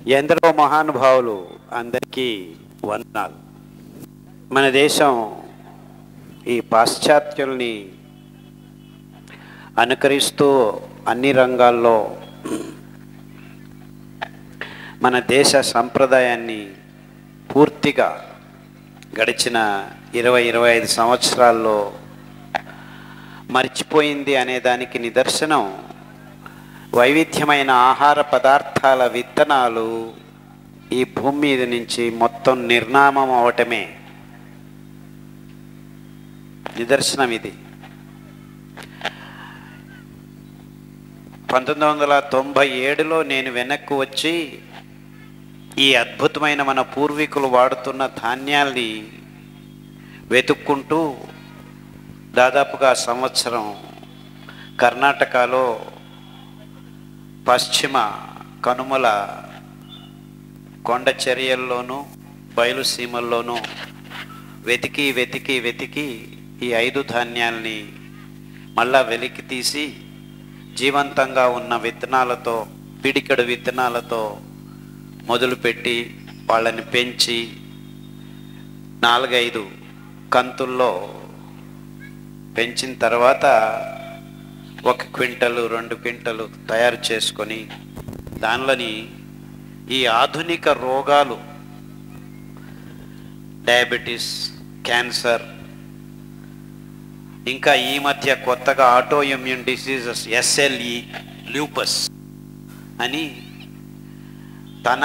ఎందరో మహానుభావులు అందరికీ వందనాలు. మన దేశం ఈ పాశ్చాత్యుల్ని అనుకరిస్తూ అన్ని రంగాల్లో మన దేశ సంప్రదాయాన్ని పూర్తిగా గడిచిన 20-25 సంవత్సరాల్లో మర్చిపోయింది అనే దానికి నిదర్శనం వైవిధ్యమైన ఆహార పదార్థాల విత్తనాలు ఈ భూమి మీద నుంచి మొత్తం నిర్నామం అవటమే నిదర్శనం. ఇది 1997లో నేను వెనక్కు వచ్చి ఈ అద్భుతమైన మన పూర్వీకులు వాడుతున్న ధాన్యాల్ని వెతుక్కుంటూ దాదాపుగా సంవత్సరం కర్ణాటకలో పశ్చిమ కనుమల కొండ చర్యల్లోనూ బయలుసీమల్లోనూ వెతికి వెతికి వెతికి ఈ 5 ధాన్యాల్ని మళ్ళా వెలికి తీసి జీవంతంగా ఉన్న విత్తనాలతో, పిడికెడు విత్తనాలతో మొదలుపెట్టి వాళ్ళని పెంచి 4-5 కంతుల్లో పెంచిన తర్వాత 1 క్వింటలు 2 క్వింటలు తయారు చేసుకొని దానిలోని ఈ ఆధునిక రోగాలు, డయాబెటీస్, క్యాన్సర్, ఇంకా ఈ మధ్య కొత్తగా auto immune diseases SLE, lupus అని తన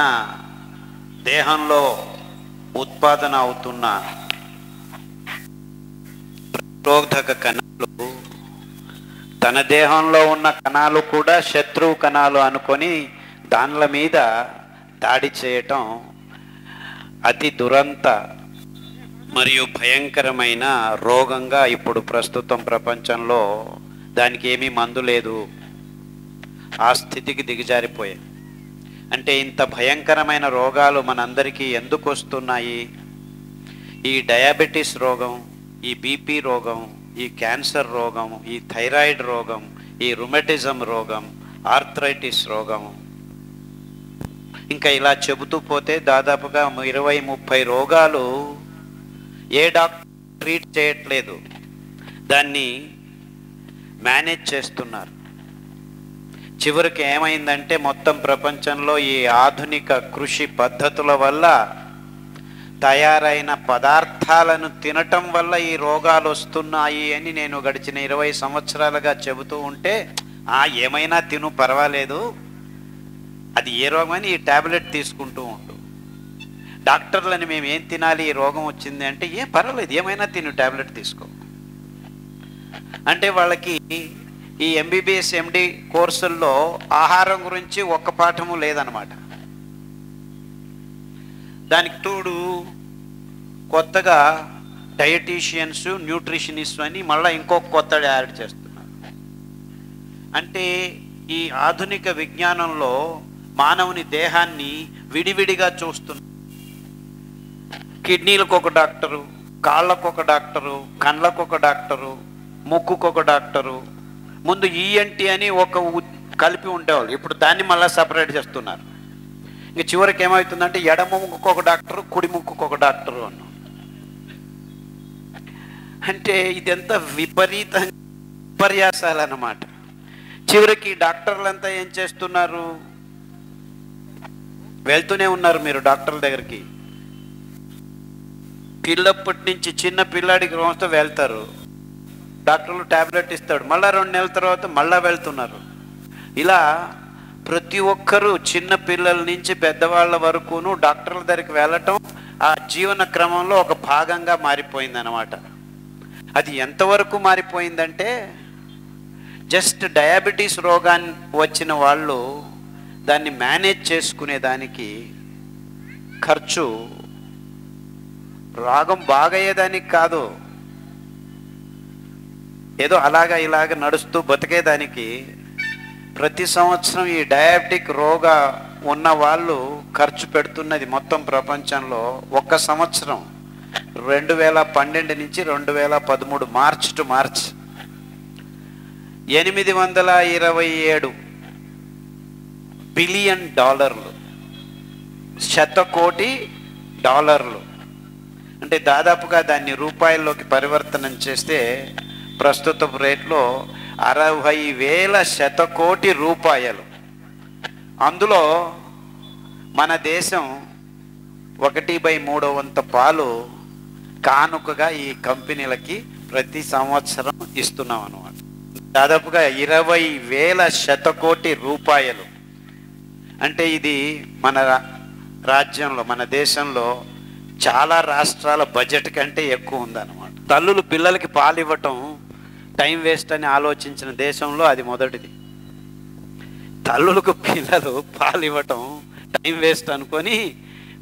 దేహంలో ఉత్పాదన అవుతున్న రోధక కణాలు, తన దేహంలో ఉన్న కణాలు కూడా శత్రువు కణాలు అనుకొని దానిల మీద దాడి చేయటం అతి దురంత మరియు భయంకరమైన రోగంగా ఇప్పుడు ప్రస్తుతం ప్రపంచంలో దానికి ఏమీ మందు లేదు, ఆ స్థితికి దిగజారిపోయాయి. అంటే ఇంత భయంకరమైన రోగాలు మనందరికీ ఎందుకు వస్తున్నాయి? ఈ డయాబెటీస్ రోగం, ఈ బీపీ రోగం, ఈ క్యాన్సర్ రోగం, ఈ థైరాయిడ్ రోగం, ఈ రుమటిజం రోగం, ఆర్థరైటిస్ రోగం, ఇంకా ఇలా చెబుతూ పోతే దాదాపుగా 20-30 రోగాలు ఏ డాక్టర్ ట్రీట్ చేయట్లేదు, దాన్ని మేనేజ్ చేస్తున్నారు. చివరికి ఏమైందంటే మొత్తం ప్రపంచంలో ఈ ఆధునిక కృషి పద్ధతుల వల్ల తయారైన పదార్థాలను తినటం వల్ల ఈ రోగాలు వస్తున్నాయి అని నేను గడిచిన 20 సంవత్సరాలుగా చెబుతూ ఉంటే, ఏమైనా తిను పర్వాలేదు, అది ఏ రోగమని ఈ ట్యాబ్లెట్ తీసుకుంటూ ఉండు. డాక్టర్లని మేము ఏం తినాలి, ఈ రోగం వచ్చింది అంటే, ఏం పర్వాలేదు ఏమైనా తిను, ట్యాబ్లెట్ తీసుకో అంటే వాళ్ళకి ఈ MBBS MD కోర్సుల్లో ఆహారం గురించి ఒక్క పాఠము లేదనమాట. దానికి తోడు కొత్తగా డయటీషియన్స్, న్యూట్రిషనిస్ట్ అని మళ్ళీ ఇంకొక కొత్తది యాడ్ చేస్తున్నారు. అంటే ఈ ఆధునిక విజ్ఞానంలో మానవుని దేహాన్ని విడివిడిగా చూస్తున్నారు. కిడ్నీలకు ఒక డాక్టరు, కాళ్ళకు ఒక డాక్టరు, కళ్ళకు ఒక డాక్టరు, ముక్కుకు ఒక డాక్టరు, ముందు ENT అని ఒక కలిపి ఉండేవాళ్ళు, ఇప్పుడు దాన్ని మళ్ళీ సపరేట్ చేస్తున్నారు. ఇంక చివరికి ఏమవుతుందంటే ఎడమ ముక్కుకు ఒక డాక్టరు, కుడి ముక్కుకు ఒక డాక్టరు అన్న. అంటే ఇదంతా విపర్యాసాలు అన్నమాట. చివరికి డాక్టర్లంతా ఏం చేస్తున్నారు, వెళ్తూనే ఉన్నారు మీరు డాక్టర్ల దగ్గరికి. పిల్లప్పటి నుంచి చిన్న పిల్లాడికి రోజుతో వెళ్తారు, డాక్టర్లు ట్యాబ్లెట్ ఇస్తాడు, మళ్ళీ 2 నెలల తర్వాత మళ్ళీ వెళ్తున్నారు. ఇలా ప్రతి ఒక్కరూ చిన్న పిల్లల నుంచి పెద్దవాళ్ళ వరకును డాక్టర్ల దగ్గరికి వెళ్ళటం ఆ జీవన క్రమంలో ఒక భాగంగా మారిపోయింది అన్నమాట. అది ఎంతవరకు మారిపోయిందంటే, జస్ట్ డయాబెటీస్ రోగాన్ని వచ్చిన వాళ్ళు దాన్ని మేనేజ్ చేసుకునే దానికి ఖర్చు, రోగం బాగయ్యేదానికి కాదు, ఏదో అలాగా ఇలాగ నడుస్తూ బతికేదానికి ప్రతి సంవత్సరం ఈ డయాబెటిక్ రోగ ఉన్న వాళ్ళు ఖర్చు పెడుతున్నది మొత్తం ప్రపంచంలో ఒక్క సంవత్సరం 2012 నుంచి 2013 మార్చ్ టు మార్చ్ $827 బిలియన్. $1,000,00,000. అంటే దాదాపుగా దాన్ని రూపాయల్లోకి పరివర్తనం చేస్తే ప్రస్తుత రేట్లో 60,000 రూపాయలు. అందులో మన దేశం 1/3 వంతు పాలు కానుకగా ఈ కంపెనీలకి ప్రతి సంవత్సరం ఇస్తున్నాం అన్నమాట. దాదాపుగా 20,000 రూపాయలు. అంటే ఇది మన రాజ్యంలో, మన దేశంలో చాలా రాష్ట్రాల బడ్జెట్ కంటే ఎక్కువ ఉందన్నమాట. తల్లులు పిల్లలకి పాలు ఇవ్వటం టైం వేస్ట్ అని ఆలోచించిన దేశంలో అది మొదటిది. తల్లులకు పిల్లలు పాలు ఇవ్వటం టైం వేస్ట్ అనుకొని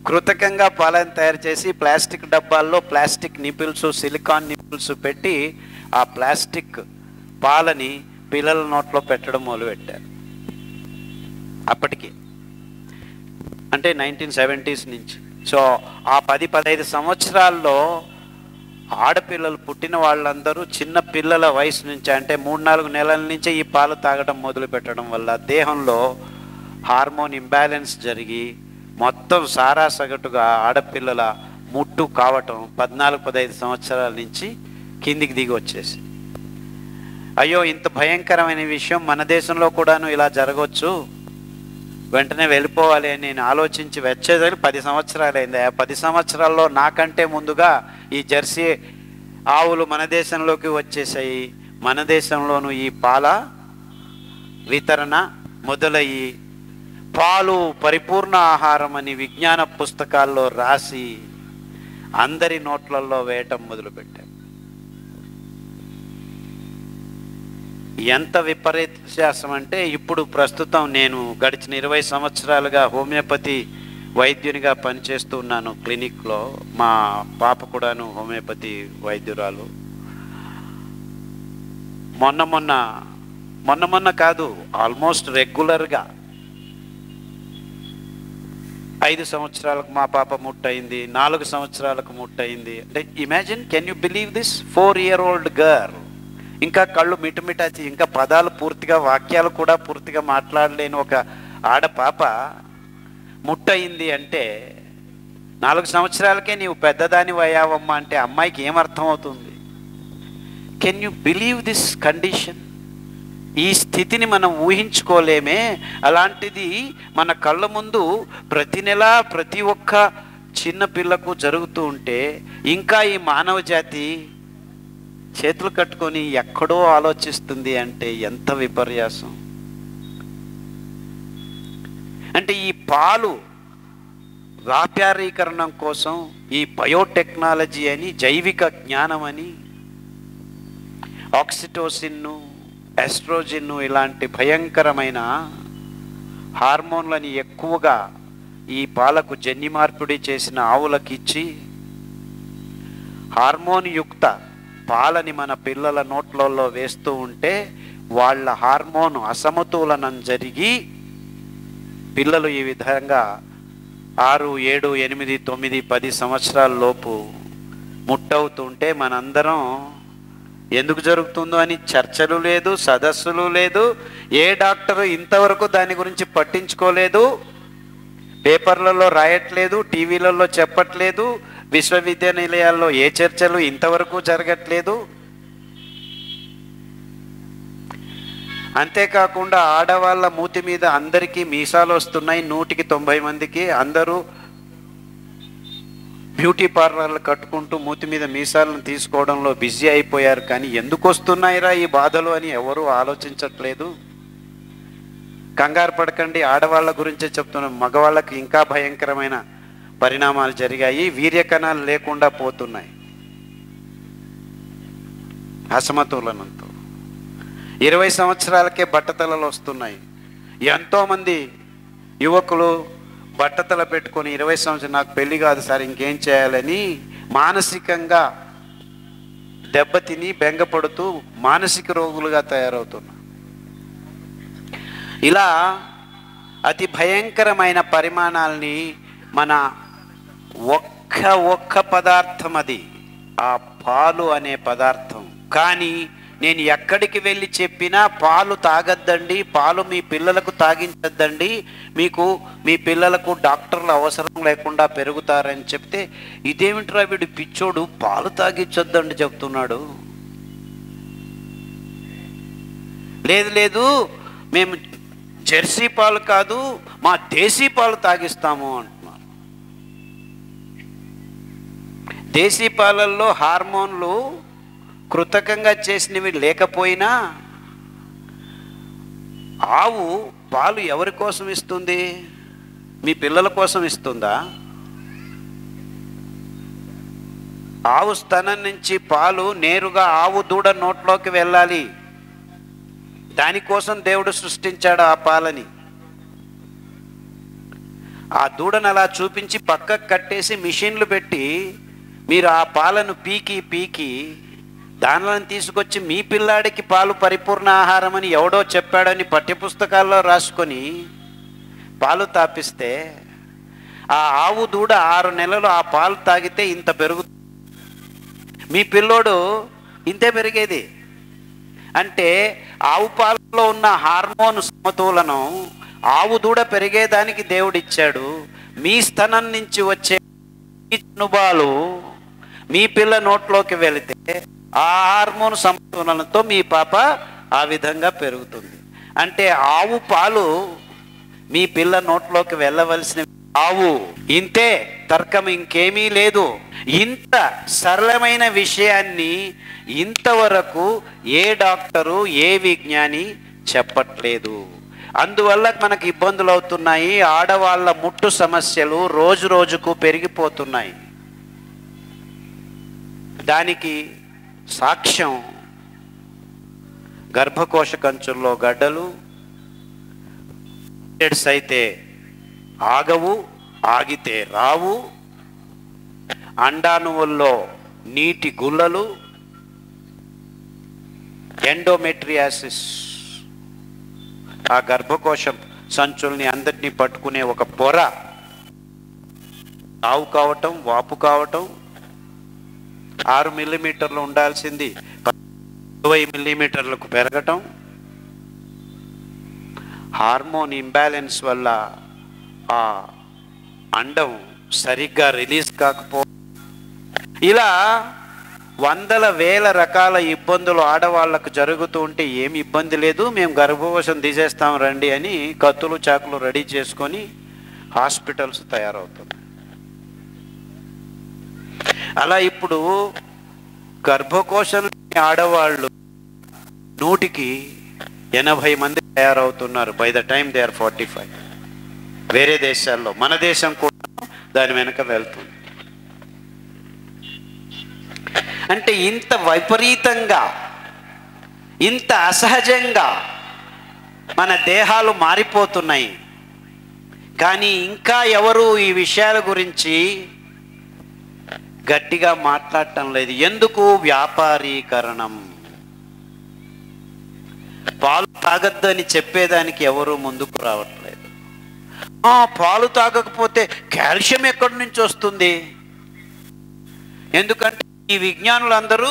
కృతకంగా పాలను తయారు చేసి ప్లాస్టిక్ డబ్బాల్లో ప్లాస్టిక్ నిపుల్స్, సిలికాన్ నిపుల్స్ పెట్టి ఆ ప్లాస్టిక్ పాలని పిల్లల నోట్లో పెట్టడం మొదలుపెట్టారు. అప్పటికి అంటే 1970s నుంచి. సో ఆ 10-15 సంవత్సరాల్లో ఆడపిల్లలు పుట్టిన వాళ్ళందరూ చిన్న పిల్లల వయసు నుంచి, అంటే 3-4 నెలల నుంచే ఈ పాలు తాగడం మొదలు పెట్టడం వల్ల దేహంలో హార్మోన్ ఇంబ్యాలెన్స్ జరిగి మొత్తం సారా సగటుగా ఆడపిల్లల ముట్టు కావటం 14-15 సంవత్సరాల నుంచి కిందికి దిగి వచ్చేసి, అయ్యో ఇంత భయంకరమైన విషయం మన దేశంలో కూడాను ఇలా జరగవచ్చు, వెంటనే వెళ్ళిపోవాలి అని నేను ఆలోచించి వచ్చేసరికి 10 సంవత్సరాలు అయింది. ఆ 10 సంవత్సరాల్లో నాకంటే ముందుగా ఈ జెర్సీ ఆవులు మన దేశంలోకి వచ్చేసాయి. మన దేశంలోనూ ఈ పాల వితరణ మొదలయ్యి పాలు పరిపూర్ణ ఆహారం అని విజ్ఞాన పుస్తకాల్లో రాసి అందరి నోట్లలో వేయటం మొదలుపెట్టారు. ఎంత విపరీత్యాసం అంటే ఇప్పుడు ప్రస్తుతం నేను గడిచిన 20 సంవత్సరాలుగా హోమియోపతి వైద్యునిగా పనిచేస్తూ ఉన్నాను క్లినిక్లో. మా పాప కూడాను హోమియోపతి వైద్యురాలు. మొన్న కాదు, ఆల్మోస్ట్ రెగ్యులర్గా 5 సంవత్సరాలకు మా పాప ముట్టయింది, 4 సంవత్సరాలకు ముట్టయింది. అంటే imagine, can you believe this? 4-year-old girl, ఇంకా కళ్ళు మిటమిటాచి, ఇంకా పదాలు పూర్తిగా, వాక్యాలు కూడా పూర్తిగా మాట్లాడలేని ఒక ఆడపాప ముట్టయింది అంటే 4 సంవత్సరాలకే నీవు పెద్దదాని అయ్యావమ్మా అంటే అమ్మాయికి ఏమర్థం అవుతుంది? Can you believe this condition? ఈ స్థితిని మనం ఊహించుకోలేమే. అలాంటిది మన కళ్ళ ముందు ప్రతి నెల ప్రతి ఒక్క చిన్న పిల్లకు జరుగుతూ ఉంటే ఇంకా ఈ మానవ జాతి చేతులు కట్టుకొని ఎక్కడో ఆలోచిస్తుంది అంటే ఎంత విపర్యాసం. అంటే ఈ పాలు వ్యాపారీకరణం కోసం ఈ బయోటెక్నాలజీ అని, జైవిక జ్ఞానం అని, ఆక్సిటోసిన్ను, ఎస్ట్రోజిన్ను ఇలాంటి భయంకరమైన హార్మోన్లని ఎక్కువగా ఈ పాలకు జన్యు మార్పిడి చేసిన ఆవులకు ఇచ్చి హార్మోన్ యుక్త పాలని మన పిల్లల నోట్లలో వేస్తూ ఉంటే వాళ్ళ హార్మోన్ అసమతులనం జరిగి పిల్లలు ఈ విధంగా 6, 7, 8, 9, 10 సంవత్సరాల లోపు ముట్టవుతుంటే మనందరం ఎందుకు జరుగుతుందో అని చర్చలు లేదు, సదస్సులు లేదు. ఏ డాక్టరు ఇంతవరకు దాని గురించి పట్టించుకోలేదు, పేపర్లలో రాయట్లేదు, టీవీలలో చెప్పట్లేదు, విశ్వవిద్యానిలయాల్లో ఏ చర్చలు ఇంతవరకు జరగట్లేదు. అంతేకాకుండా ఆడవాళ్ళ మూతి మీద అందరికీ మీసాలు వస్తున్నాయి. 100కి 90 మందికి అందరూ బ్యూటీ పార్లర్లు కట్టుకుంటూ మూతి మీద మీసాలను తీసుకోవడంలో బిజీ అయిపోయారు. కానీ ఎందుకు వస్తున్నాయిరా ఈ బాధలు అని ఎవరూ ఆలోచించట్లేదు. కంగారు పడకండి, ఆడవాళ్ళ గురించే చెప్తున్నాం. మగవాళ్ళకి ఇంకా భయంకరమైన పరిణామాలు జరిగాయి. వీర్యకణాలు లేకుండా పోతున్నాయి అసమతులనంతో. 20 సంవత్సరాలకే బట్టతలలు వస్తున్నాయి. ఎంతోమంది యువకులు బట్టతల పెట్టుకొని 20 సంవత్సరాలు నాకు పెళ్లి కాదు సార్ ఇంకేం చేయాలని మానసికంగా దెబ్బతిని బెంగపడుతూ మానసిక రోగులుగా తయారవుతున్నారు. ఇలా అతి భయంకరమైన పరిమాణాలని మన ఒక్క పదార్థం, అది ఆ పాలు అనే పదార్థం. కానీ నేను ఎక్కడికి వెళ్ళి చెప్పినా పాలు తాగద్దండి, పాలు మీ పిల్లలకు తాగించద్దండి, మీకు మీ పిల్లలకు డాక్టర్లు అవసరం లేకుండా పెరుగుతారని చెప్తే, ఇదేమిట్రా వీడు పిచ్చోడు పాలు తాగించొద్దండి చెప్తున్నాడు. లేదు లేదు, మేము జెర్సీ పాలు కాదు, మా దేశీ పాలు తాగిస్తాము అంటున్నారు. దేశీ పాలల్లో హార్మోన్లు కృతకంగా చేసినవి లేకపోయినా ఆవు పాలు ఎవరి కోసం ఇస్తుంది? మీ పిల్లల కోసం ఇస్తుందా? ఆవు స్తనం నుంచి పాలు నేరుగా ఆవు దూడ నోట్లోకి వెళ్ళాలి. దానికోసం దేవుడు సృష్టించాడు ఆ పాలని. ఆ దూడను అలా చూపించి పక్కకు కట్టేసి మిషన్లు పెట్టి మీరు ఆ పాలను పీకి దానిలను తీసుకొచ్చి మీ పిల్లాడికి పాలు పరిపూర్ణ ఆహారం అని ఎవడో చెప్పాడని పఠ్యపుస్తకాల్లో రాసుకొని పాలు తాపిస్తే ఆ ఆవు దూడ 6 నెలలు ఆ పాలు తాగితే ఇంత పెరుగుతుంది. మీ పిల్లోడు ఇంతే పెరిగేది. అంటే ఆవు పాలలో ఉన్న హార్మోన్ సమతులను ఆవు దూడ పెరిగేదానికి దేవుడిచ్చాడు. మీ స్తనం నుంచి వచ్చే అనుభవాలు మీ పిల్ల నోట్లోకి వెళితే ఆ హార్మోన్ సమతులనతో మీ పాప ఆ విధంగా పెరుగుతుంది. అంటే ఆవు పాలు మీ పిల్ల నోట్లోకి వెళ్ళవలసిన ఆవు ఇంతే, తర్కం ఇంకేమీ లేదు. ఇంత సరళమైన విషయాన్ని ఇంతవరకు ఏ డాక్టరు ఏ విజ్ఞాని చెప్పట్లేదు. అందువల్ల మనకు ఇబ్బందులు అవుతున్నాయి. ఆడవాళ్ళ ముట్టు సమస్యలు రోజు రోజుకు పెరిగిపోతున్నాయి. దానికి సాక్ష్యం గర్భకోశ కంచుల్లో గడ్డలు, అయితే ఆగవు, ఆగితే రావు, అండాణువుల్లో నీటి గుల్లలు, ఎండోమెట్రియాసిస్, ఆ గర్భకోశం సంచుల్ని అందరినీ పట్టుకునే ఒక పొర, ఆవు కావటం, వాపు కావటం, 6 మిల్లీమీటర్లు ఉండాల్సింది 20 మిల్లీమీటర్లకు పెరగటం, హార్మోన్ ఇంబ్యాలెన్స్ వల్ల ఆ అండం సరిగ్గా రిలీజ్ కాకపోవడం, ఇలా వందల వేల రకాల ఇబ్బందులు ఆడవాళ్లకు జరుగుతూ ఉంటే ఏమి ఇబ్బంది లేదు, మేము గర్భకోశం తీసేస్తాం రండి అని కత్తులు చాకులు రెడీ చేసుకొని హాస్పిటల్స్ తయారవుతున్నాయి. అలా ఇప్పుడు గర్భకోశం ఆడవాళ్ళు 100కి 80 మంది తయారవుతున్నారు. By the time they are 45. వేరే దేశాల్లో, మన దేశం కూడా దాని వెనక వెళ్తుంది. అంటే ఇంత విపరీతంగా, ఇంత అసహజంగా మన దేహాలు మారిపోతున్నాయి. కానీ ఇంకా ఎవరు ఈ విషయాల గురించి గట్టిగా మాట్లాడటం లేదు. ఎందుకు? వ్యాపారీకరణం. పాలు తాగద్దని చెప్పేదానికి ఎవరు ముందుకు రావట్లేదు. పాలు తాగకపోతే కాల్షియం ఎక్కడి నుంచి వస్తుంది? ఎందుకంటే ఈ విజ్ఞానులందరూ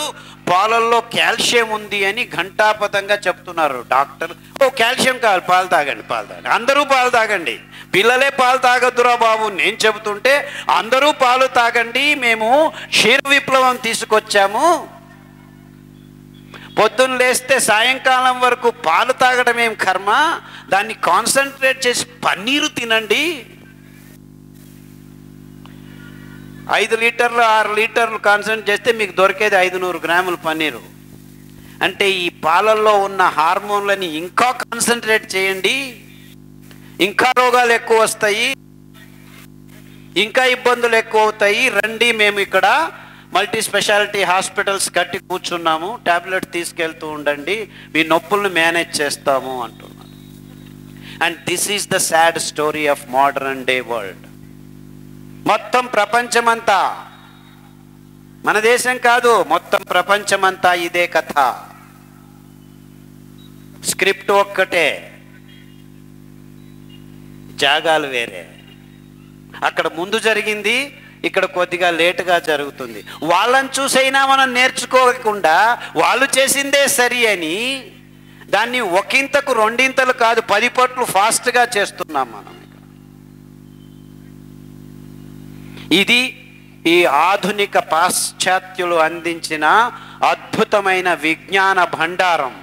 పాలల్లో కాల్షియం ఉంది అని ఘంటాపథంగా చెప్తున్నారు. డాక్టర్ కాల్షియం కావాలి, పాలు తాగండి, పాలు తాగండి, అందరూ పాలు తాగండి, పిల్లలే పాలు తాగద్దురా బాబు నేను చెబుతుంటే అందరూ పాలు తాగండి, మేము క్షీర విప్లవం తీసుకొచ్చాము, పొద్దున్న లేస్తే సాయంకాలం వరకు పాలు తాగడం ఏం కర్మ, దాన్ని కాన్సన్ట్రేట్ చేసి పన్నీరు తినండి, 5 లీటర్లు 6 లీటర్లు కాన్సన్ట్రేట్ చేస్తే మీకు దొరికేది 500 గ్రాముల పన్నీరు. అంటే ఈ పాలల్లో ఉన్న హార్మోన్లని ఇంకా కాన్సన్ట్రేట్ చేయండి, ఇంకా రోగాలు ఎక్కువ వస్తాయి, ఇంకా ఇబ్బందులు ఎక్కువ అవుతాయి, రండి మేము ఇక్కడ మల్టీ స్పెషాలిటీ హాస్పిటల్స్ కట్టి కూర్చున్నాము, టాబ్లెట్ తీసుకెళ్తూ ఉండండి, మీ నొప్పులను మేనేజ్ చేస్తాము అంటున్నారు. And this is the sad story of modern day world. మొత్తం ప్రపంచమంతా, మన దేశం కాదు, మొత్తం ప్రపంచమంతా ఇదే కథ. స్క్రిప్ట్ ఒక్కటే, జాగాలు వేరే. అక్కడ ముందు జరిగింది, ఇక్కడ కొద్దిగా లేటుగా జరుగుతుంది. వాళ్ళని చూసైనా మనం నేర్చుకోకుండా వాళ్ళు చేసిందే సరి అని దాన్ని ఒకంతకు రెండింతలు కాదు 10 పట్లు ఫాస్ట్గా చేస్తున్నాం మనం. ఇది ఈ ఆధునిక పాశ్చాత్యులు అందించిన అద్భుతమైన విజ్ఞాన భండారం.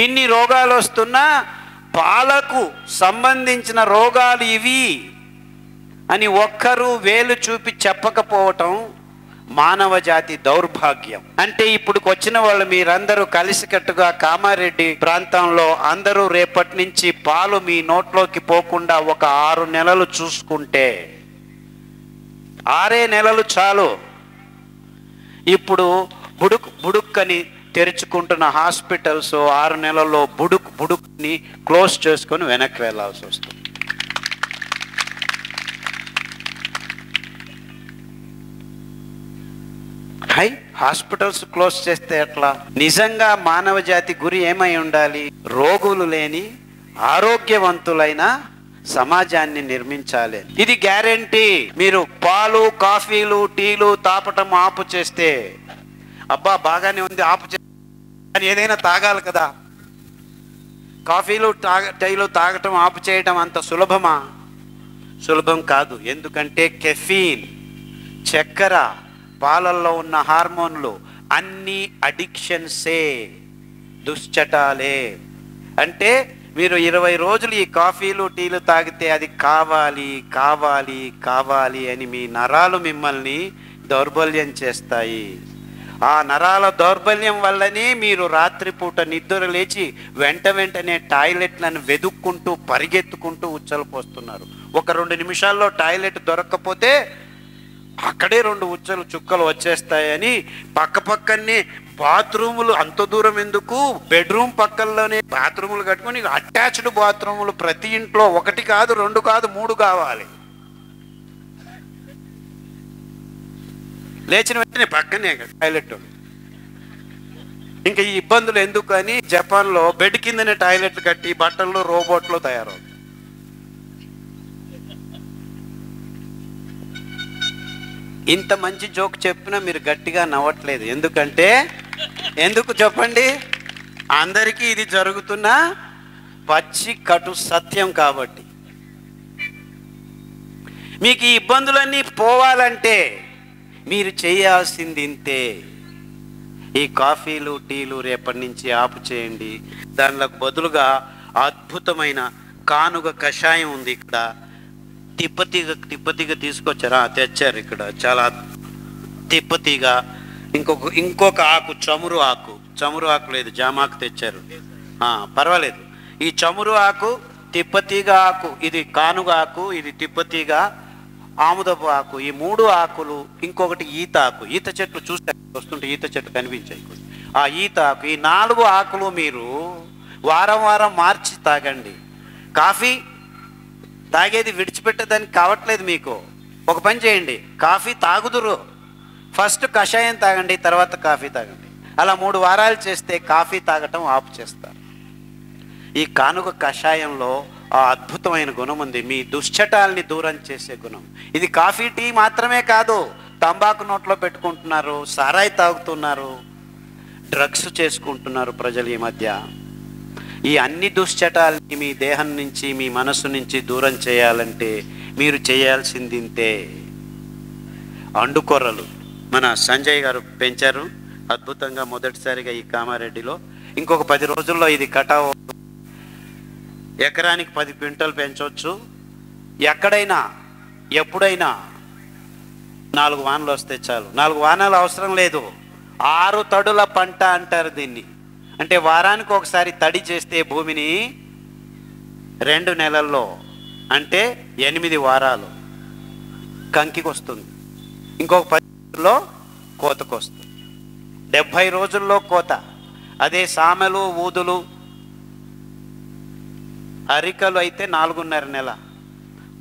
ఇన్ని రోగాలు వస్తున్నా పాలకు సంబంధించిన రోగాలు ఇవి అని ఒక్కరూ వేలు చూపి చెప్పకపోవటం మానవ జాతి దౌర్భాగ్యం. అంటే ఇప్పుడు వచ్చిన వాళ్ళు మీరందరూ కలిసికట్టుగా కామారెడ్డి ప్రాంతంలో అందరూ రేపటి నుంచి పాలు మీ నోట్లోకి పోకుండా ఒక 6 నెలలు చూసుకుంటే, 6 నెలలు చాలు. ఇప్పుడు బుడుక్కని తెరుచుకుంటున్న హాస్పిటల్స్ 6 నెలల్లో బుడుక్ని క్లోజ్ చేసుకొని వెనక్కి వెళ్ళాల్సి వస్తుంది. హాస్పిటల్స్ క్లోజ్ చేస్తే ఎట్లా? నిజంగా మానవ జాతి గురి ఏమై ఉండాలి? రోగులు లేని ఆరోగ్యవంతులైన సమాజాన్ని నిర్మించాలి. ఇది గ్యారెంటీ. మీరు పాలు, కాఫీలు, టీలు తాపటం ఆపు చేస్తే, అబ్బా బాగానే ఉంది ఆపు చేస్తే ఏదైనా తాగాలి కదా. కాఫీలు టీలు తాగటం ఆపు చేయటం అంత సులభమా? సులభం కాదు. ఎందుకంటే కెఫీన్, చక్కెర, పాలల్లో ఉన్న హార్మోన్లు అన్నీ అడిక్షన్సే, దుశ్చటాలే. అంటే మీరు 20 రోజులు ఈ కాఫీలు టీలు తాగితే అది కావాలి కావాలి కావాలి అని మీ నరాలు మిమ్మల్ని దౌర్బల్యం చేస్తాయి. ఆ నరాల దౌర్బల్యం వల్లనే మీరు రాత్రిపూట నిద్ర లేచి వెంటనే టాయిలెట్లను వెదుక్కుంటూ పరిగెత్తుకుంటూ ఉచ్చలు ఒక 2 నిమిషాల్లో టాయిలెట్ దొరక్కపోతే అక్కడే 2 ఉచ్చలు చుక్కలు వచ్చేస్తాయని పక్కనే బాత్రూములు. అంత దూరం ఎందుకు? బెడ్రూమ్ పక్కల్లోనే బాత్రూములు కట్టుకొని అటాచ్డ్ బాత్రూములు ప్రతి ఇంట్లో 1 కాదు 2 కాదు 3 కావాలి. లేచిన వెంటనే పక్కనే టాయిలెట్. ఇంకా ఈ ఇబ్బందులు ఎందుకు అని జపాన్లో బెడ్ కిందనే టాయిలెట్లు కట్టి బట్టల్లో రోబోట్లో తయారవుతాయి. ఇంత మంచి జోక్ చెప్పినా మీరు గట్టిగా నవ్వట్లేదు. ఎందుకు చెప్పండి? అందరికీ ఇది జరుగుతున్న పచ్చి కటు సత్యం కాబట్టి. మీకు ఈ ఇబ్బందులన్నీ పోవాలంటే మీరు చేయాల్సింది ఇంతే. ఈ కాఫీలు టీలు రేపటి నుంచి ఆపు చేయండి. దానిలో బదులుగా అద్భుతమైన కానుగ కషాయం ఉంది. ఇక్కడ తిప్పతీగ తీసుకొచ్చారా? తెచ్చారు. ఇక్కడ చాలా తిప్పతీగ. ఇంకొక ఆకు చమురు ఆకు లేదు, జామాకు తెచ్చారు. పర్వాలేదు. ఈ చమురు ఆకు, తిప్పతీగ ఆకు, ఇది కానుగ ఆకు, ఇది తిప్పతీగ, ఆముదపు ఆకు, ఈ 3 ఆకులు, ఇంకొకటి ఈత ఆకు. ఈత చెట్లు చూస్తే వస్తుంటే ఈత చెట్లు కనిపించాయి. ఆ ఈత ఆకు, ఈ 4 ఆకులు మీరు వారం మార్చి తాగండి. కాఫీ తాగేది విడిచిపెట్టేదానికి కావట్లేదు మీకు. ఒక పని చేయండి, కాఫీ తాగుదురు, ఫస్ట్ కషాయం తాగండి, తర్వాత కాఫీ తాగండి. అలా 3 వారాలు చేస్తే కాఫీ తాగటం ఆపు చేస్తారు. ఈ కానుక కషాయంలో ఆ అద్భుతమైన గుణం ఉంది, మీ దుశ్చటాల్ని దూరం చేసే గుణం. ఇది కాఫీ టీ మాత్రమే కాదు, తంబాకు నోట్లో పెట్టుకుంటున్నారు, సారాయి తాగుతున్నారు, డ్రగ్స్ చేసుకుంటున్నారు ప్రజలు ఈ మధ్య. ఈ అన్ని దుశ్చటాలని మీ దేహం నుంచి, మీ మనసు నుంచి దూరం చేయాలంటే మీరు చేయాల్సింది ఇంతే. అండుకొర్రలు మన సంజయ్ గారు పెంచారు అద్భుతంగా మొదటిసారిగా ఈ కామారెడ్డిలో. ఇంకొక 10 రోజుల్లో ఇది కటావ్. ఎకరానికి 10 క్వింటల్ పెంచవచ్చు. ఎక్కడైనా ఎప్పుడైనా 4 వానలు వస్తే చాలు. 4 వానలు అవసరం లేదు, 6 తడుల పంట అంటారు దీన్ని. అంటే వారానికి ఒకసారి తడి చేస్తే భూమిని 2 నెలల్లో, అంటే 8 వారాలు కంకికి వస్తుంది. ఇంకొక 10 రోజుల్లో కోతకు వస్తుంది. 70 రోజుల్లో కోత. అదే సామెలు, ఊదులు, అరికలు అయితే 4.5 నెల.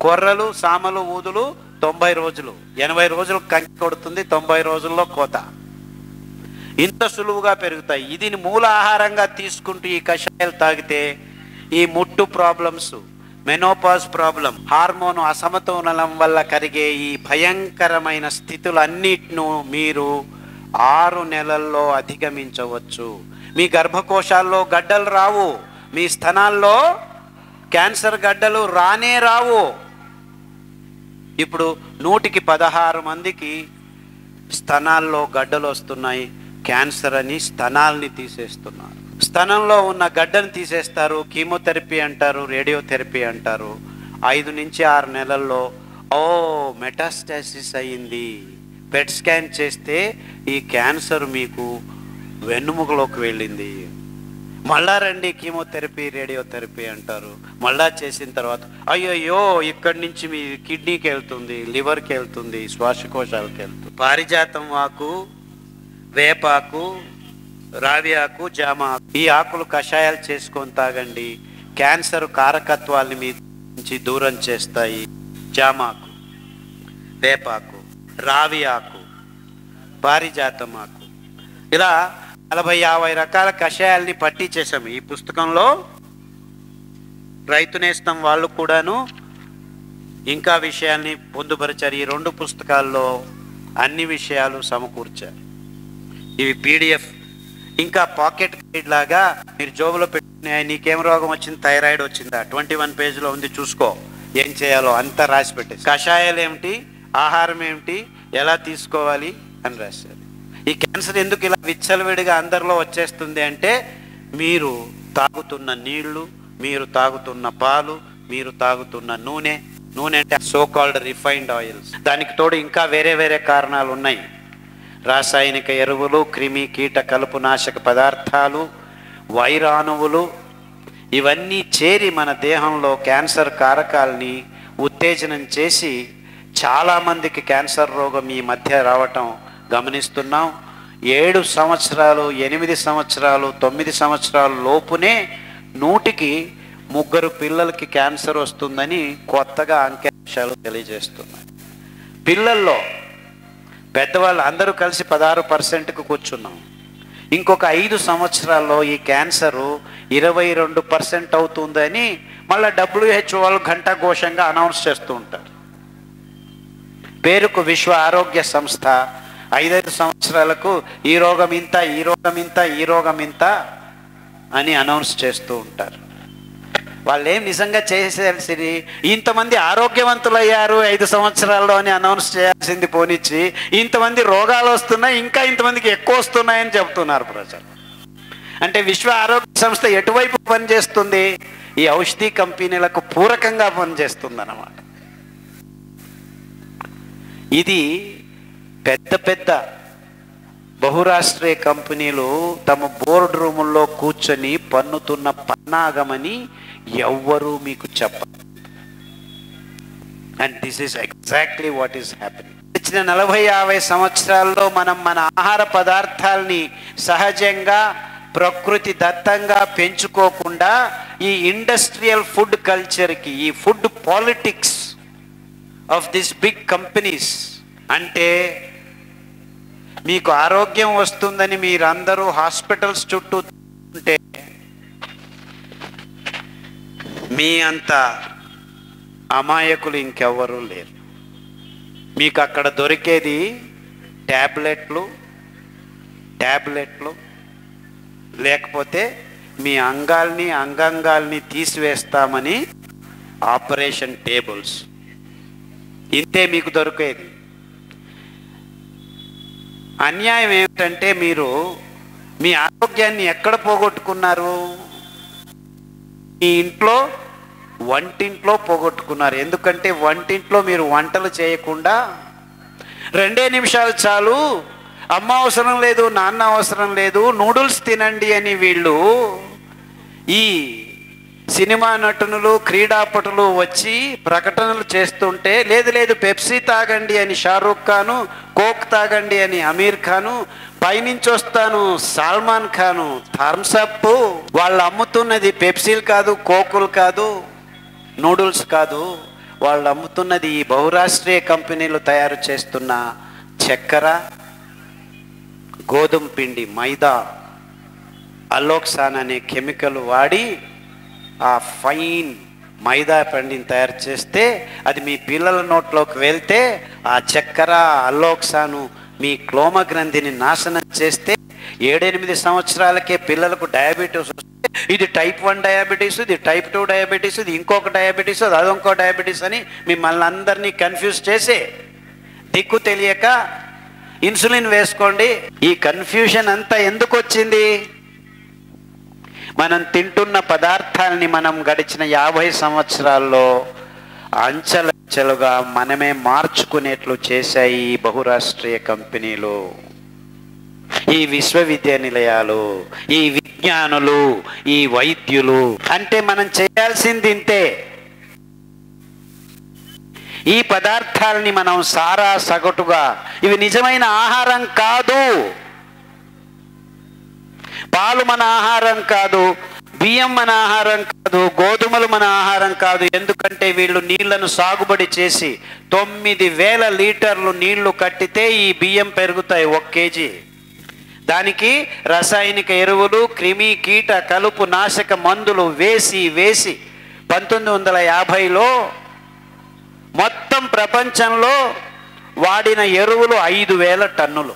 కొర్రలు, సామలు, ఊదులు 90 రోజులు, 80 రోజులు కంకి కొడుతుంది, 90 రోజుల్లో కోత. ఇంత సులువుగా పెరుగుతాయి. ఇది మూల ఆహారంగా తీసుకుంటూ ఈ కషాయాలు తాగితే ఈ ముట్టు ప్రాబ్లమ్స్, మెనోపాజ్ ప్రాబ్లం, హార్మోన్ అసమతులనం వల్ల కలిగే ఈ భయంకరమైన స్థితులన్నిటిను మీరు 6 నెలల్లో అధిగమించవచ్చు. మీ గర్భకోశాల్లో గడ్డలు రావు, మీ స్తనాల్లో క్యాన్సర్ గడ్డలు రానే రావు. ఇప్పుడు 116 మందికి స్తనాల్లో గడ్డలు వస్తున్నాయి. క్యాన్సర్ అని స్తనాల్ని తీసేస్తున్నారు. స్తనంలో ఉన్న గడ్డను తీసేస్తారు, కీమోథెరపీ అంటారు, రేడియోథెరపీ అంటారు. 5 నుంచి 6 నెలల్లో మెటాస్టాసిస్ అయ్యింది. పెట్ స్కాన్ చేస్తే ఈ క్యాన్సర్ మీకు వెన్నుముకలోకి వెళ్ళింది. మళ్ళా రండి కీమోథెరపీ రేడియోథెరపీ అంటారు. మళ్ళా చేసిన తర్వాత అయ్యయ్యో ఇక్కడి నుంచి మీ కిడ్నీకి వెళ్తుంది, లివర్కి వెళ్తుంది, శ్వాసకోశాలకు వెళ్తుంది. పారిజాతం ఆకు, వేపాకు, రావి ఆకు, జామ ఆకు, ఈ ఆకులు కషాయాలు చేసుకొని తాగండి. క్యాన్సర్ కారకత్వాల్ని మీ నుంచి దూరం చేస్తాయి. జామాకు, వేపాకు, రావి ఆకు, పారిజాతం ఆకు, ఇలా 40-50 రకాల కషాయాల్ని పట్టీ చేశాము. ఈ పుస్తకంలో రైతు నేస్తం వాళ్ళు కూడాను ఇంకా విషయాల్ని పొందుపరిచారు. ఈ 2 పుస్తకాల్లో అన్ని విషయాలు సమకూర్చారు. ఇవి పీడిఎఫ్, ఇంకా పాకెట్ గైడ్ లాగా మీరు జోబులో పెట్టుకునే, నీకేం రోగం వచ్చింది, థైరాయిడ్ వచ్చిందా, 21 పేజీలో ఉంది, చూసుకో ఏం చేయాలో అంతా రాసి పెట్టేసి. కషాయాలు ఏమిటి, ఆహారం ఏమిటి, ఎలా తీసుకోవాలి అని రాశారు. ఈ క్యాన్సర్ ఎందుకు ఇలా విచ్చలవిడిగా అందరిలో వచ్చేస్తుంది అంటే, మీరు తాగుతున్న నీళ్లు, మీరు తాగుతున్న పాలు, మీరు తాగుతున్న నూనె అంటే సో కాల్డ్ రిఫైన్డ్ ఆయిల్స్, దానికి తోడు ఇంకా వేరే వేరే కారణాలు ఉన్నాయి. రాసాయనిక ఎరువులు, క్రిమి కీట కలుపు నాశక పదార్థాలు, వైరాణువులు, ఇవన్నీ చేరి మన దేహంలో క్యాన్సర్ కారకాల్ని ఉత్తేజనం చేసి చాలామందికి క్యాన్సర్ రోగం ఈ మధ్య రావటం గమనిస్తున్నాం. 7 సంవత్సరాలు, 8 సంవత్సరాలు, 9 సంవత్సరాల లోపునే 100కి 3 పిల్లలకి క్యాన్సర్ వస్తుందని కొత్తగా అంకెలు తెలియజేస్తున్నాయి. పిల్లల్లో పెద్దవాళ్ళు అందరూ కలిసి 16%కు కూర్చున్నాం. ఇంకొక 5 సంవత్సరాల్లో ఈ క్యాన్సరు 22% అవుతుందని మళ్ళీ WHO వాళ్ళు ఘంటాఘోషంగా అనౌన్స్ చేస్తూ ఉంటారు. పేరుకు విశ్వ ఆరోగ్య సంస్థ 5 సంవత్సరాలకు ఈ రోగం ఇంత, ఈ రోగం ఇంత, ఈ రోగం ఇంత అని అనౌన్స్ చేస్తూ ఉంటారు. వాళ్ళు ఏం నిజంగా చేసేయాల్సింది, ఇంతమంది ఆరోగ్యవంతులయ్యారు 5 సంవత్సరాల్లో అని అనౌన్స్ చేయాల్సింది పోనిచ్చి, ఇంతమంది రోగాలు వస్తున్నాయి, ఇంకా ఇంతమందికి ఎక్కువ వస్తున్నాయని చెబుతున్నారు ప్రజలు. అంటే విశ్వ ఆరోగ్య సంస్థ ఎటువైపు పనిచేస్తుంది? ఈ ఔషధీ కంపెనీలకు పూరకంగా పనిచేస్తుంది అన్నమాట. ఇది పెద్ద పెద్ద బహురాష్ట్రీయ కంపెనీలు తమ బోర్డు రూముల్లో కూర్చొని పన్నుతున్న పన్నాగమని ఎవ్వరూ మీకు చెప్పరు. And this is exactly what is happening. వచ్చిన 40-50 సంవత్సరాల్లో మనం మన ఆహార పదార్థాలని సహజంగా ప్రకృతి దత్తంగా పెంచుకోకుండా ఈ ఇండస్ట్రియల్ ఫుడ్ కల్చర్కి, ఈ food politics of this big companies, అంటే మీకు ఆరోగ్యం వస్తుందని మీరందరూ హాస్పిటల్స్ చుట్టూ ఉంటే మీ అంత అమాయకులు ఇంకెవ్వరూ లేరు. మీకు అక్కడ దొరికేది ట్యాబ్లెట్లు లేకపోతే మీ అంగాల్ని తీసివేస్తామని ఆపరేషన్ టేబుల్స్, ఇంతే మీకు దొరికేది. అన్యాయం ఏమిటంటే మీరు మీ ఆరోగ్యాన్ని ఎక్కడ పోగొట్టుకున్నారు? మీ ఇంట్లో, వంటింట్లో పోగొట్టుకున్నారు. ఎందుకంటే వంటింట్లో మీరు వంటలు చేయకుండా 2 నిమిషాలు చాలు, అమ్మ అవసరం లేదు, నాన్న అవసరం లేదు, నూడిల్స్ తినండి అని వీళ్ళు ఈ సినిమా నటులు, క్రీడాపటులు వచ్చి ప్రకటనలు చేస్తుంటే, లేదు పెప్సీ తాగండి అని షారూఖ్ ఖాను, కోక్ తాగండి అని అమీర్ ఖాను, పైనుంచి వస్తాను సల్మాన్ ఖాను, థమ్సప్. వాళ్ళు అమ్ముతున్నది పెప్సీలు కాదు, కోకులు కాదు, నూడిల్స్ కాదు. వాళ్ళు అమ్ముతున్నది ఈ బహురాష్ట్రీయ కంపెనీలు తయారు చేస్తున్న చక్కెర, గోధుమ పిండి, మైదా, అలోక్సాన్ అనే కెమికల్ వాడి ఆ ఫైన్ మైదా పిండిని తయారు చేస్తే అది మీ పిల్లల నోట్లోకి వెళ్తే ఆ చక్కెర అల్లోక్సాను మీ క్లోమ గ్రంథిని నాశనం చేస్తే 7-8 సంవత్సరాలకే పిల్లలకు డయాబెటీస్ వస్తే ఇది టైప్ 1 డయాబెటీస్, ఇది టైప్ 2 డయాబెటీస్, ఇది ఇంకొక డయాబెటీస్, అది ఇంకో డయాబెటీస్ అని మిమ్మల్ని అందరినీ కన్ఫ్యూజ్ చేసే దిక్కు తెలియక ఇన్సులిన్ వేసుకోండి. ఈ కన్ఫ్యూజన్ అంతా ఎందుకు వచ్చింది? మనం తింటున్న పదార్థాలని మనం గడిచిన 50 సంవత్సరాల్లో అంచెలంచెలుగా మనమే మార్చుకునేట్లు చేశాయి ఈ బహురాష్ట్రీయ కంపెనీలు, ఈ విశ్వవిద్యానిలయాలు, ఈ విజ్ఞానులు, ఈ వైద్యులు. అంటే మనం చేయాల్సింది ఇంతే. ఈ పదార్థాలని మనం సారా సగటుగా, ఇవి నిజమైన ఆహారం కాదు. పాలు మన ఆహారం కాదు, బియ్యం మన ఆహారం కాదు, గోధుమలు మన ఆహారం కాదు. ఎందుకంటే వీళ్ళు నీళ్లను సాగుబడి చేసి 9,000 లీటర్లు నీళ్లు కట్టితే ఈ బియ్యం పెరుగుతాయి 1 కేజీ. దానికి రసాయనిక ఎరువులు, క్రిమి కీట కలుపు నాశక మందులు వేసి 1950లో మొత్తం ప్రపంచంలో వాడిన ఎరువులు 5,000 టన్నులు.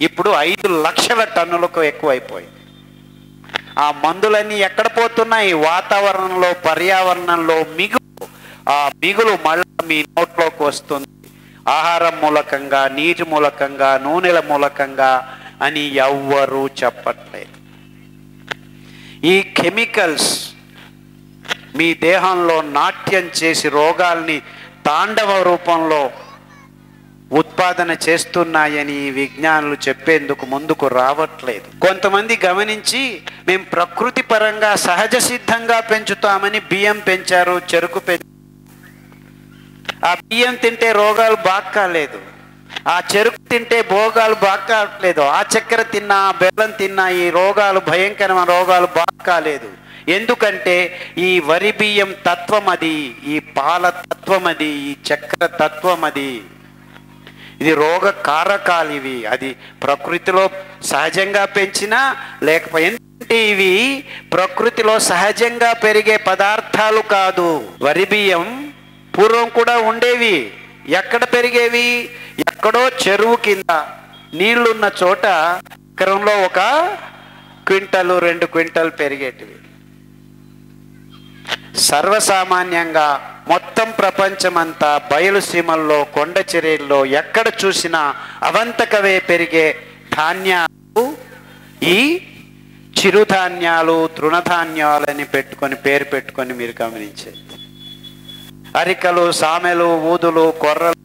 ఇప్పుడు 5 లక్షల టన్నులకు ఎక్కువైపోయి. ఆ మందులన్నీ ఎక్కడ పోతున్నాయి? వాతావరణంలో, పర్యావరణంలో మిగులు. ఆ మిగులు మళ్ళీ మీ నోట్లోకి వస్తుంది, ఆహారం మూలకంగా, నీటి మూలకంగా, నూనెల మూలకంగా అని ఎవ్వరూ చెప్పట్లేదు. ఈ కెమికల్స్ మీ దేహంలో నాట్యం చేసి రోగాల్ని తాండవ రూపంలో ఉత్పాదన చేస్తున్నాయని విజ్ఞానులు చెప్పేందుకు ముందుకు రావట్లేదు. కొంతమంది గమనించి మేము ప్రకృతి పరంగా సహజ సిద్ధంగా పెంచుతామని బియ్యం పెంచారు, చెరుకు పెంచారు. ఆ బియ్యం తింటే రోగాలు బాక్కాలేదు, ఆ చెరుకు తింటే భోగాలు బాక్కాలేదు, ఆ చక్కెర తిన్నా, బెల్లం తిన్నా ఈ రోగాలు, భయంకరమైన రోగాలు బాక్కాలేదు. ఎందుకంటే ఈ వరి బియ్యం తత్వం అది, ఈ పాల తత్వం అది, ఈ చక్కెర తత్వం అది. ఇది రోగ కారకాలు ఇవి. అది ప్రకృతిలో సహజంగా పెంచినా లేకపోతే, ఎందుకంటే ఇవి ప్రకృతిలో సహజంగా పెరిగే పదార్థాలు కాదు. వరి బియ్యం పూర్వం కూడా ఉండేవి. ఎక్కడ పెరిగేవి? ఎక్కడో చెరువు కింద నీళ్లున్న చోట ఎకరంలో 1 క్వింటలు 2 క్వింటలు పెరిగేటివి. సర్వసామాన్యంగా మొత్తం ప్రపంచమంతా బయలుసీమల్లో, కొండ చర్యల్లో ఎక్కడ చూసినా అవంతకవే పెరిగే ధాన్యాలు ఈ చిరుధాన్యాలు, తృణధాన్యాలని పేరు పెట్టుకొని మీరు గమనించేది. అరికలు, సామెలు, ఊదులు, కొర్రలు,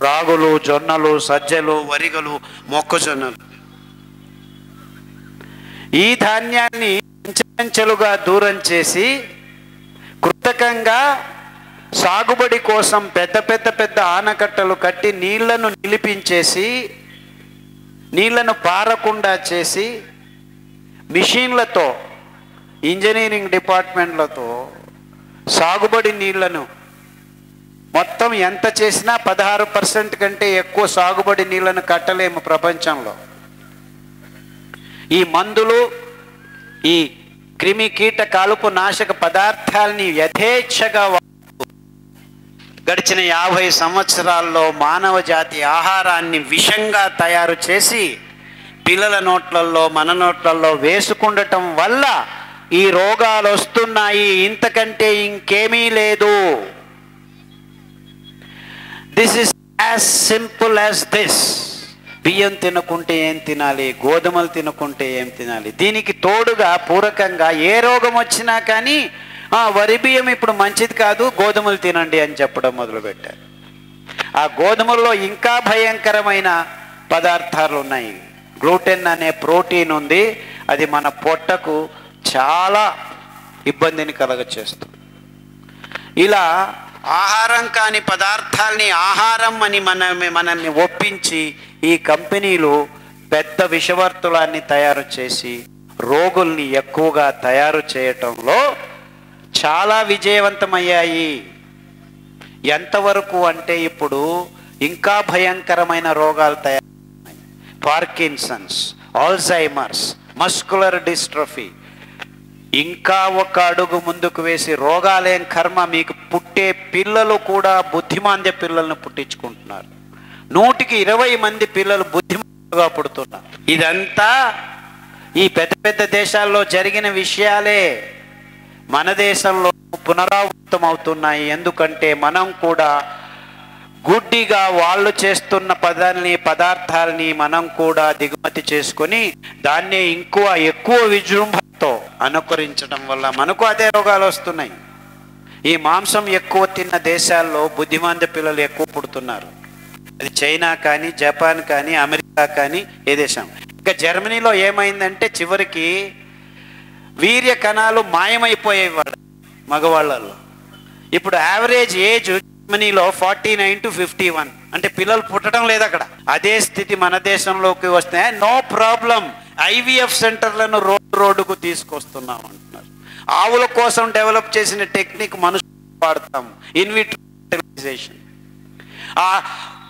రాగులు, జొన్నలు, సజ్జలు, వరిగలు, మొక్కజొన్నలు. ఈ ధాన్యాన్ని అంచెలుగా దూరం చేసి కృతకంగా సాగుబడి కోసం పెద్ద ఆనకట్టలు కట్టి నీళ్లను నిలిపించేసి, నీళ్లను పారకుండా చేసి, మిషన్లతో, ఇంజనీరింగ్ డిపార్ట్మెంట్లతో సాగుబడి నీళ్లను మొత్తం ఎంత చేసినా 16% కంటే ఎక్కువ సాగుబడి నీళ్లను కట్టలేము ప్రపంచంలో. ఈ మందులు, ఈ క్రిమి కీట కాలుపు నాశక పదార్థాలని యథేచ్ఛగా గడిచిన 50 సంవత్సరాల్లో మానవ జాతి ఆహారాన్ని విషంగా తయారు చేసి పిల్లల నోట్లలో, మన నోట్లలో వేసుకుండటం వల్ల ఈ రోగాలు వస్తున్నాయి. ఇంతకంటే ఇంకేమీ లేదు. This is as simple as this. బియ్యం తినకుంటే ఏం తినాలి, గోధుమలు తినకుంటే ఏం తినాలి. దీనికి తోడుగా పూరకంగా ఏ రోగం వచ్చినా కానీ వరి బియ్యం ఇప్పుడు మంచిది కాదు, గోధుమలు తినండి అని చెప్పడం మొదలుపెట్టారు. ఆ గోధుమల్లో ఇంకా భయంకరమైన పదార్థాలు ఉన్నాయి. గ్లూటెన్ అనే ప్రోటీన్ ఉంది. అది మన పొట్టకు చాలా ఇబ్బందిని కలగచేస్తుంది. ఇలా ఆహారం కాని పదార్థాలని ఆహారం అని మనల్ని ఒప్పించి ఈ కంపెనీలు పెద్ద విషవర్తులాన్ని తయారు చేసి రోగుల్ని ఎక్కువగా తయారు చేయటంలో చాలా విజయవంతమయ్యాయి. ఎంతవరకు అంటే ఇప్పుడు ఇంకా భయంకరమైన రోగాలు తయారవుతున్నాయి. పార్కిన్సన్స్, ఆల్జైమర్స్, మస్కులర్ డిస్ట్రోఫీ, ఇంకా ఒక అడుగు ముందుకు వేసి రోగాలేం కర్మ, మీకు పుట్టే పిల్లలు కూడా బుద్ధిమాంద్య పిల్లలను పుట్టించుకుంటున్నారు. 100కి 20 మంది పిల్లలు బుద్ధిమంతులుగా పుడుతున్నారు. ఇదంతా ఈ పెద్ద పెద్ద దేశాల్లో జరిగిన విషయాలే మన దేశంలో పునరావృతం అవుతున్నాయి. ఎందుకంటే మనం కూడా గుడ్డిగా వాళ్ళు చేస్తున్న పదార్థాలని మనం కూడా దిగుమతి చేసుకొని దాన్ని ఎక్కువ విజృంభంతో అనుకరించడం వల్ల మనకు అదే రోగాలు వస్తున్నాయి. ఈ మాంసం ఎక్కువ తిన్న దేశాల్లో బుద్ధిమాంద్య పిల్లలు ఎక్కువ పుడుతున్నారు. అది చైనా కానీ, జపాన్ కానీ, అమెరికా కానీ, ఏ దేశం. ఇంకా జర్మనీలో ఏమైందంటే చివరికి వీర్య కణాలు మాయమైపోయేవాడు మగవాళ్ళలో. ఇప్పుడు యావరేజ్ ఏజ్ జర్మనీలో 49 to 51, అంటే పిల్లలు పుట్టడం లేదు అక్కడ. అదే స్థితి మన దేశంలోకి వస్తే నో ప్రాబ్లం, ఐవీఎఫ్ సెంటర్లను రోడ్డుకు తీసుకొస్తున్నాం అంటున్నారు. ఆవుల కోసం డెవలప్ చేసిన టెక్నిక్ మనుషులు వాడతాం, ఇన్విట్రో ఫెర్టిలైజేషన్. ఆ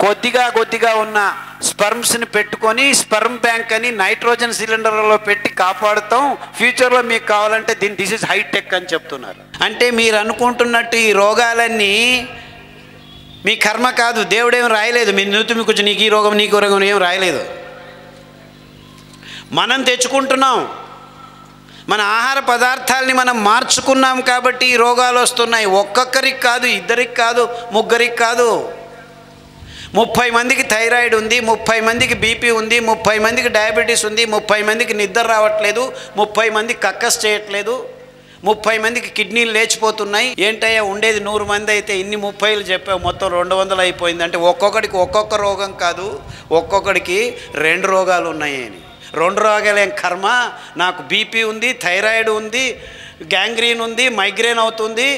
కొద్దిగా ఉన్న స్పర్మ్స్ని పెట్టుకొని స్పర్మ్ బ్యాంక్ అని నైట్రోజన్ సిలిండర్లలో పెట్టి కాపాడుతాం, ఫ్యూచర్లో మీకు కావాలంటే దిస్ ఇస్ హైటెక్ అని చెప్తున్నారు. అంటే మీరు అనుకుంటున్నట్టు ఈ రోగాలన్నీ మీ కర్మ కాదు, దేవుడేం రాయలేదు. మీ నూతి మీకు నీకు ఈ రోగం నీకు రోగం ఏం రాయలేదు, మనం తెచ్చుకుంటున్నాం. మన ఆహార పదార్థాలని మనం మార్చుకున్నాం కాబట్టి ఈ రోగాలు వస్తున్నాయి. ఒక్కొక్కరికి కాదు, ఇద్దరికి కాదు, ముగ్గురికి కాదు. 30 మందికి థైరాయిడ్ ఉంది, 30 మందికి బీపీ ఉంది, 30 మందికి డయాబెటీస్ ఉంది, 30 మందికి నిద్ర రావట్లేదు, 30 మందికి కక్కస్ చేయట్లేదు, 30 మందికి కిడ్నీలు లేచిపోతున్నాయి. ఏంటయ్యా ఉండేది 100 మంది అయితే ఇన్ని 30లు చెప్పావు, మొత్తం 200 అయిపోయింది. అంటే ఒక్కొక్కడికి ఒక్కొక్క రోగం కాదు, ఒక్కొక్కడికి 2 రోగాలు ఉన్నాయి అని. 2 రోగాలేం కర్మ, నాకు బీపీ ఉంది, థైరాయిడ్ ఉంది, గ్యాంగ్రీన్ ఉంది, మైగ్రేన్ అవుతుంది.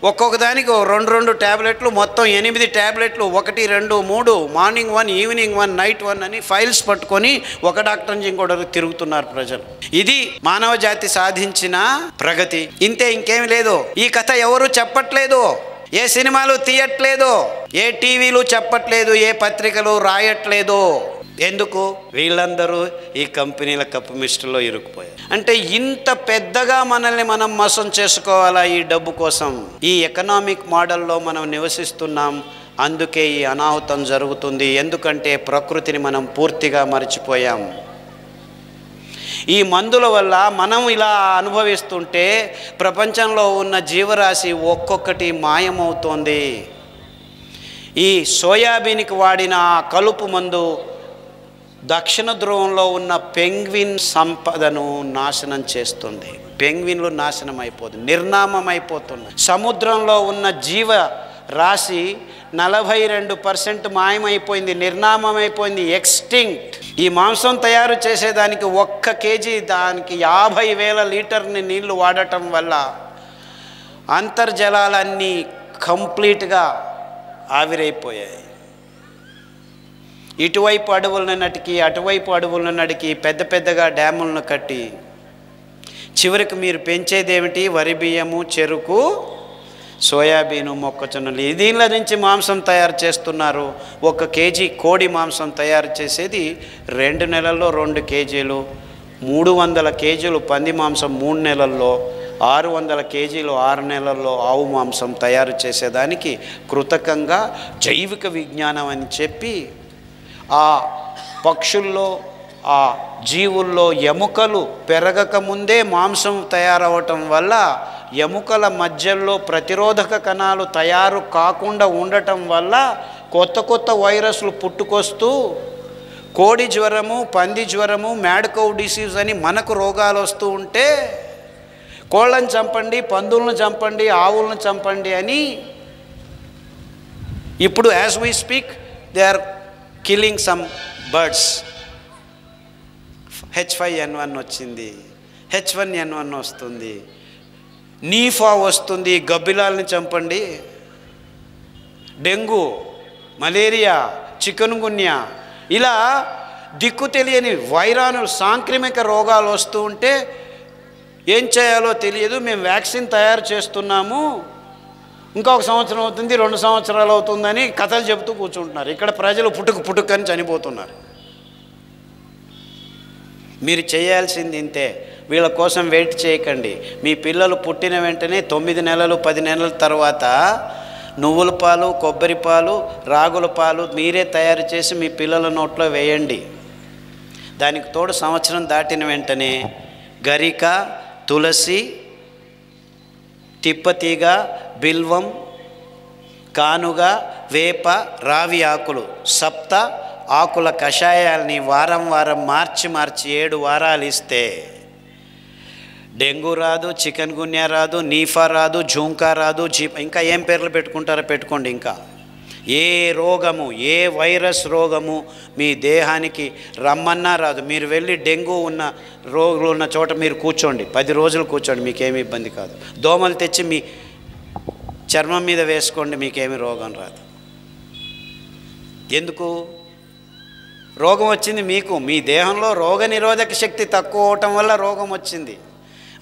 ఒక్కొక్క దానికి 2 ట్యాబ్లెట్లు, మొత్తం 8 ట్యాబ్లెట్లు, 1, 2, 3, మార్నింగ్ 1, ఈవినింగ్ 1, నైట్ 1 అని ఫైల్స్ పట్టుకొని ఒక డాక్టర్ నుంచి ఇంకోటి తిరుగుతున్నారు ప్రజలు. ఇది మానవ జాతి సాధించిన ప్రగతి. ఇంతే, ఇంకేమి లేదు. ఈ కథ ఎవరు చెప్పట్లేదు, ఏ సినిమాలు తీయట్లేదు, ఏ టీవీలు చెప్పట్లేదు, ఏ పత్రికలు రాయట్లేదు. ఎందుకు? వీళ్ళందరూ ఈ కంపెనీల కప్పు మిస్టులో ఇరుక్కుపోయారు. అంటే ఇంత పెద్దగా మనల్ని మనం మోసం చేసుకోవాలా ఈ డబ్బు కోసం? ఈ ఎకనామిక్ మోడల్లో మనం నివసిస్తున్నాం, అందుకే ఈ అనాహుతం జరుగుతుంది. ఎందుకంటే ప్రకృతిని మనం పూర్తిగా మర్చిపోయాం. ఈ మందుల వల్ల మనం ఇలా అనుభవిస్తుంటే ప్రపంచంలో ఉన్న జీవరాశి ఒక్కొక్కటి మాయమవుతోంది. ఈ సోయాబీన్కి వాడిన కలుపు మందు దక్షిణ ధ్రువంలో ఉన్న పెంగ్విన్ సంపదను నాశనం చేస్తుంది. పెంగ్విన్లు నాశనం అయిపోతుంది, నిర్నామం అయిపోతుంది. సముద్రంలో ఉన్న జీవ రాశి 42% మాయమైపోయింది, నిర్నామం అయిపోయింది, ఎక్స్టింక్ట్. ఈ మాంసం తయారు చేసేదానికి 1 కేజీ దానికి 50,000 లీటర్ని నీళ్లు వాడటం వల్ల అంతర్జలాలన్నీ కంప్లీట్గా ఆవిరైపోయాయి. ఇటువైపు అడవులను నటికి, అటువైపు అడవులను నడికి పెద్ద పెద్దగా డ్యాములను కట్టి చివరికి మీరు పెంచేదేమిటి? వరి బియ్యము, చెరుకు, సోయాబీను, మొక్కజొన్నలు. దీనిల నుంచి మాంసం తయారు చేస్తున్నారు. 1 కేజీ కోడి మాంసం తయారు చేసేది 2 నెలల్లో 2 కేజీలు, 300 కేజీలు పంది మాంసం 3 నెలల్లో, 600 కేజీలు 6 నెలల్లో ఆవు మాంసం తయారు చేసేదానికి కృతకంగా జైవిక విజ్ఞానం అని చెప్పి ఆ పక్షుల్లో, ఆ జీవుల్లో ఎముకలు పెరగక ముందే మాంసం తయారవటం వల్ల ఎముకల మధ్యలో ప్రతిరోధక కణాలు తయారు కాకుండా ఉండటం వల్ల కొత్త వైరస్లు పుట్టుకొస్తూ కోడి జ్వరము, పంది జ్వరము, మ్యాడ్ కౌ డిసీజ్ అని మనకు రోగాలు వస్తూ ఉంటే కోళ్ళను చంపండి, పందులను చంపండి, ఆవులను చంపండి అని ఇప్పుడు as we speak they are killing some birds. H5N1 వచ్చింది, H1N1 వస్తుంది, నీఫా వస్తుంది, గబ్బిలాలని చంపండి. డెంగ్యూ, మలేరియా, చికన్గున్యా, ఇలా దిక్కు తెలియని వైరాణులు, సాంక్రమిక రోగాలు వస్తూ ఉంటే ఏం చేయాలో తెలియదు. మేము వ్యాక్సిన్ తయారు చేస్తున్నాము, ఇంకొక సంవత్సరం అవుతుంది, 2 సంవత్సరాలు అవుతుందని కథలు చెబుతూ కూర్చుంటున్నారు. ఇక్కడ ప్రజలు పుట్టుకని చనిపోతున్నారు. మీరు చేయాల్సింది ఇంతే, వీళ్ళ కోసం వెయిట్ చేయకండి. మీ పిల్లలు పుట్టిన వెంటనే 9 నెలలు 10 నెలల తర్వాత నువ్వుల పాలు, కొబ్బరి పాలు, రాగుల పాలు మీరే తయారు చేసి మీ పిల్లల నోట్లో వేయండి. దానికి తోడు సంవత్సరం దాటిన వెంటనే గరిక, తులసి, తిప్పతీగ, బిల్వం, కానుగ, వేప, రావి ఆకులు, సప్త ఆకుల కషాయాల్ని వారం వారం మార్చి 7 వారాలు ఇస్తే డెంగ్యూ రాదు, చికెన్ గున్యా రాదు, నీఫా రాదు, జూంకా రాదు, ఇంకా ఏం పేర్లు పెట్టుకుంటారో పెట్టుకోండి. ఇంకా ఏ రోగము, ఏ వైరస్ రోగము మీ దేహానికి రమ్మన్నా రాదు. మీరు వెళ్ళి డెంగ్యూ ఉన్న రోగులు ఉన్న చోట మీరు కూర్చోండి, 10 రోజులు కూర్చోండి, మీకేమీ ఇబ్బంది కాదు. దోమలు తెచ్చి మీ చర్మం మీద వేసుకోండి, మీకేమీ రోగం రాదు. ఎందుకు? రోగం వచ్చింది మీకు. మీ దేహంలో రోగ నిరోధక శక్తి తక్కువ అవటం వల్ల రోగం వచ్చింది.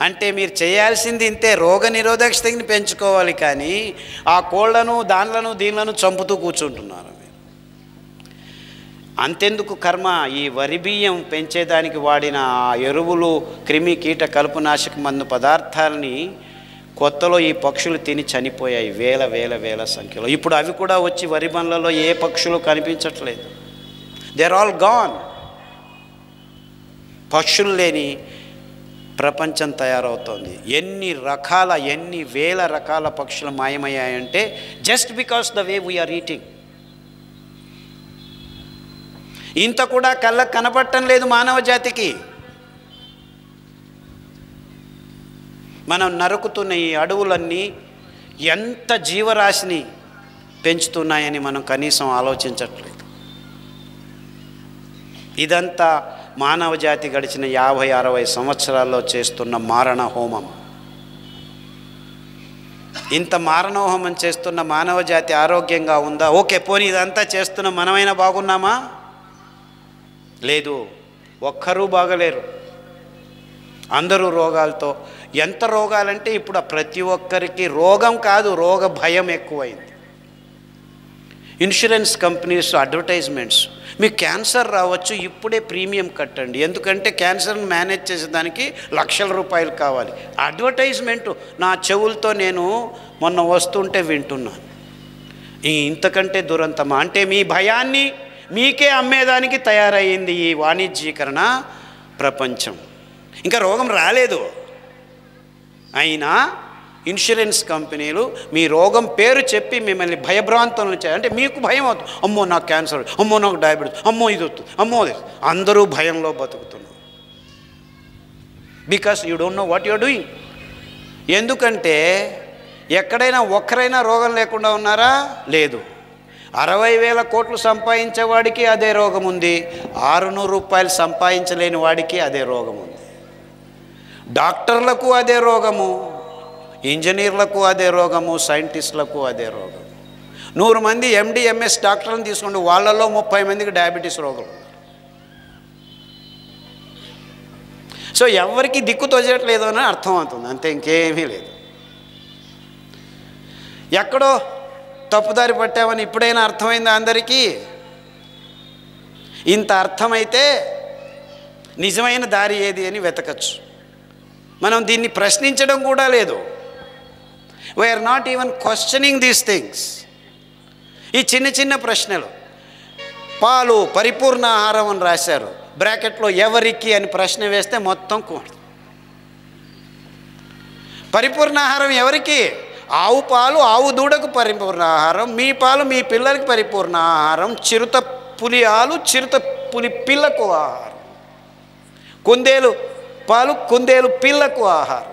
అంటే మీరు చేయాల్సింది ఇంతే, రోగ నిరోధక శక్తిని పెంచుకోవాలి. కానీ ఆ కోళ్లను దీనిలను చంపుతూ కూర్చుంటున్నారు. అంతెందుకు కర్మ, ఈ వరి బియ్యం పెంచేదానికి వాడిన ఆ ఎరువులు, క్రిమి కీట కలుపునాశక మందు పదార్థాలని కొత్తలో ఈ పక్షులు తిని చనిపోయాయి వేల సంఖ్యలో. ఇప్పుడు అవి కూడా వచ్చి వరి బండ్లలో ఏ పక్షులు కనిపించట్లేదు. They are all gone. పక్షులు లేని ప్రపంచం తయారవుతోంది. ఎన్ని వేల రకాల పక్షులు మాయమయ్యాయంటే just because the way we are eating. ఇంత కూడా కళ్ళకు కనపడటం లేదు మానవ జాతికి. మనం నరుకుతున్న ఈ అడవులన్నీ ఎంత జీవరాశిని పెంచుతున్నాయని మనం కనీసం ఆలోచించట్లేదు. ఇదంతా మానవ జాతి గడిచిన 50-60 సంవత్సరాల్లో చేస్తున్న మారణ హోమం. ఇంత మారణ హోమం చేస్తున్న మానవ జాతి ఆరోగ్యంగా ఉందా? ఓకే, పోనీ ఇదంతా చేస్తున్న మనమైనా బాగున్నామా? లేదు, ఒక్కరూ బాగలేరు. అందరూ రోగాలతో. ఎంత రోగాలంటే ఇప్పుడు ప్రతి ఒక్కరికి రోగం కాదు, రోగ భయం ఎక్కువైంది. ఇన్సూరెన్స్ కంపెనీస్ అడ్వర్టైజ్మెంట్స్, మీకు క్యాన్సర్ రావచ్చు, ఇప్పుడే ప్రీమియం కట్టండి, ఎందుకంటే క్యాన్సర్ని మేనేజ్ చేసేదానికి లక్షల రూపాయలు కావాలి. అడ్వర్టైజ్మెంటు నా చెవులతో నేను మొన్న వస్తుంటే వింటున్నాను. ఇంతకంటే దురంతమా? అంటే మీ భయాన్ని మీకే అమ్మేదానికి తయారయ్యింది ఈ వాణిజ్యీకరణ ప్రపంచం. ఇంకా రోగం రాలేదు, అయినా ఇన్సూరెన్స్ కంపెనీలు మీ రోగం పేరు చెప్పి మిమ్మల్ని భయభ్రాంతులను చేయాలి. అంటే మీకు భయం అవుతుంది, అమ్మో నాకు క్యాన్సర్, అమ్మో నాకు డయాబెటీస్, అమ్మో ఇది వస్తుంది, అమ్మో అది. అందరూ భయంలో బతుకుతున్నారు. Because you don't know what you're doing. ఎందుకంటే ఎక్కడైనా ఒక్కరైనా రోగం లేకుండా ఉన్నారా? లేదు. 60,000 కోట్లు సంపాదించేవాడికి అదే రోగం ఉంది, 600 రూపాయలు సంపాదించలేని వాడికి అదే రోగం ఉంది. డాక్టర్లకు అదే రోగము, ఇంజనీర్లకు అదే రోగము, సైంటిస్టులకు అదే రోగం. 100 మంది MD MS డాక్టర్లను తీసుకోండి, వాళ్ళల్లో 30 మందికి డయాబెటీస్ రోగం. సో ఎవరికి దిక్కు తోచట్లేదు అని అర్థమవుతుంది, అంతే, ఇంకేమీ లేదు. ఎక్కడో తప్పుదారి పట్టామని ఇప్పుడైనా అర్థమైందా అందరికీ? ఇంత అర్థమైతే నిజమైన దారి ఏది అని వెతకచ్చు. మనం దీన్ని ప్రశ్నించడం కూడా లేదు. We're not even questioning these things. ఈ చిన్న ప్రశ్నలు. పాలు పరిపూర్ణ ఆహారం అని రాశారు, బ్రాకెట్లో ఎవరికి అని ప్రశ్న వేస్తే మొత్తం పరిపూర్ణ ఆహారం ఎవరికి? ఆవు పాలు ఆవు దూడకు పరిపూర్ణ ఆహారం, మీ పాలు మీ పిల్లలకి పరిపూర్ణ ఆహారం, చిరుత పులి ఆలు చిరుత పులి పిల్లకు ఆహారం, కుందేలు పాలు కుందేలు పిల్లకు ఆహారం.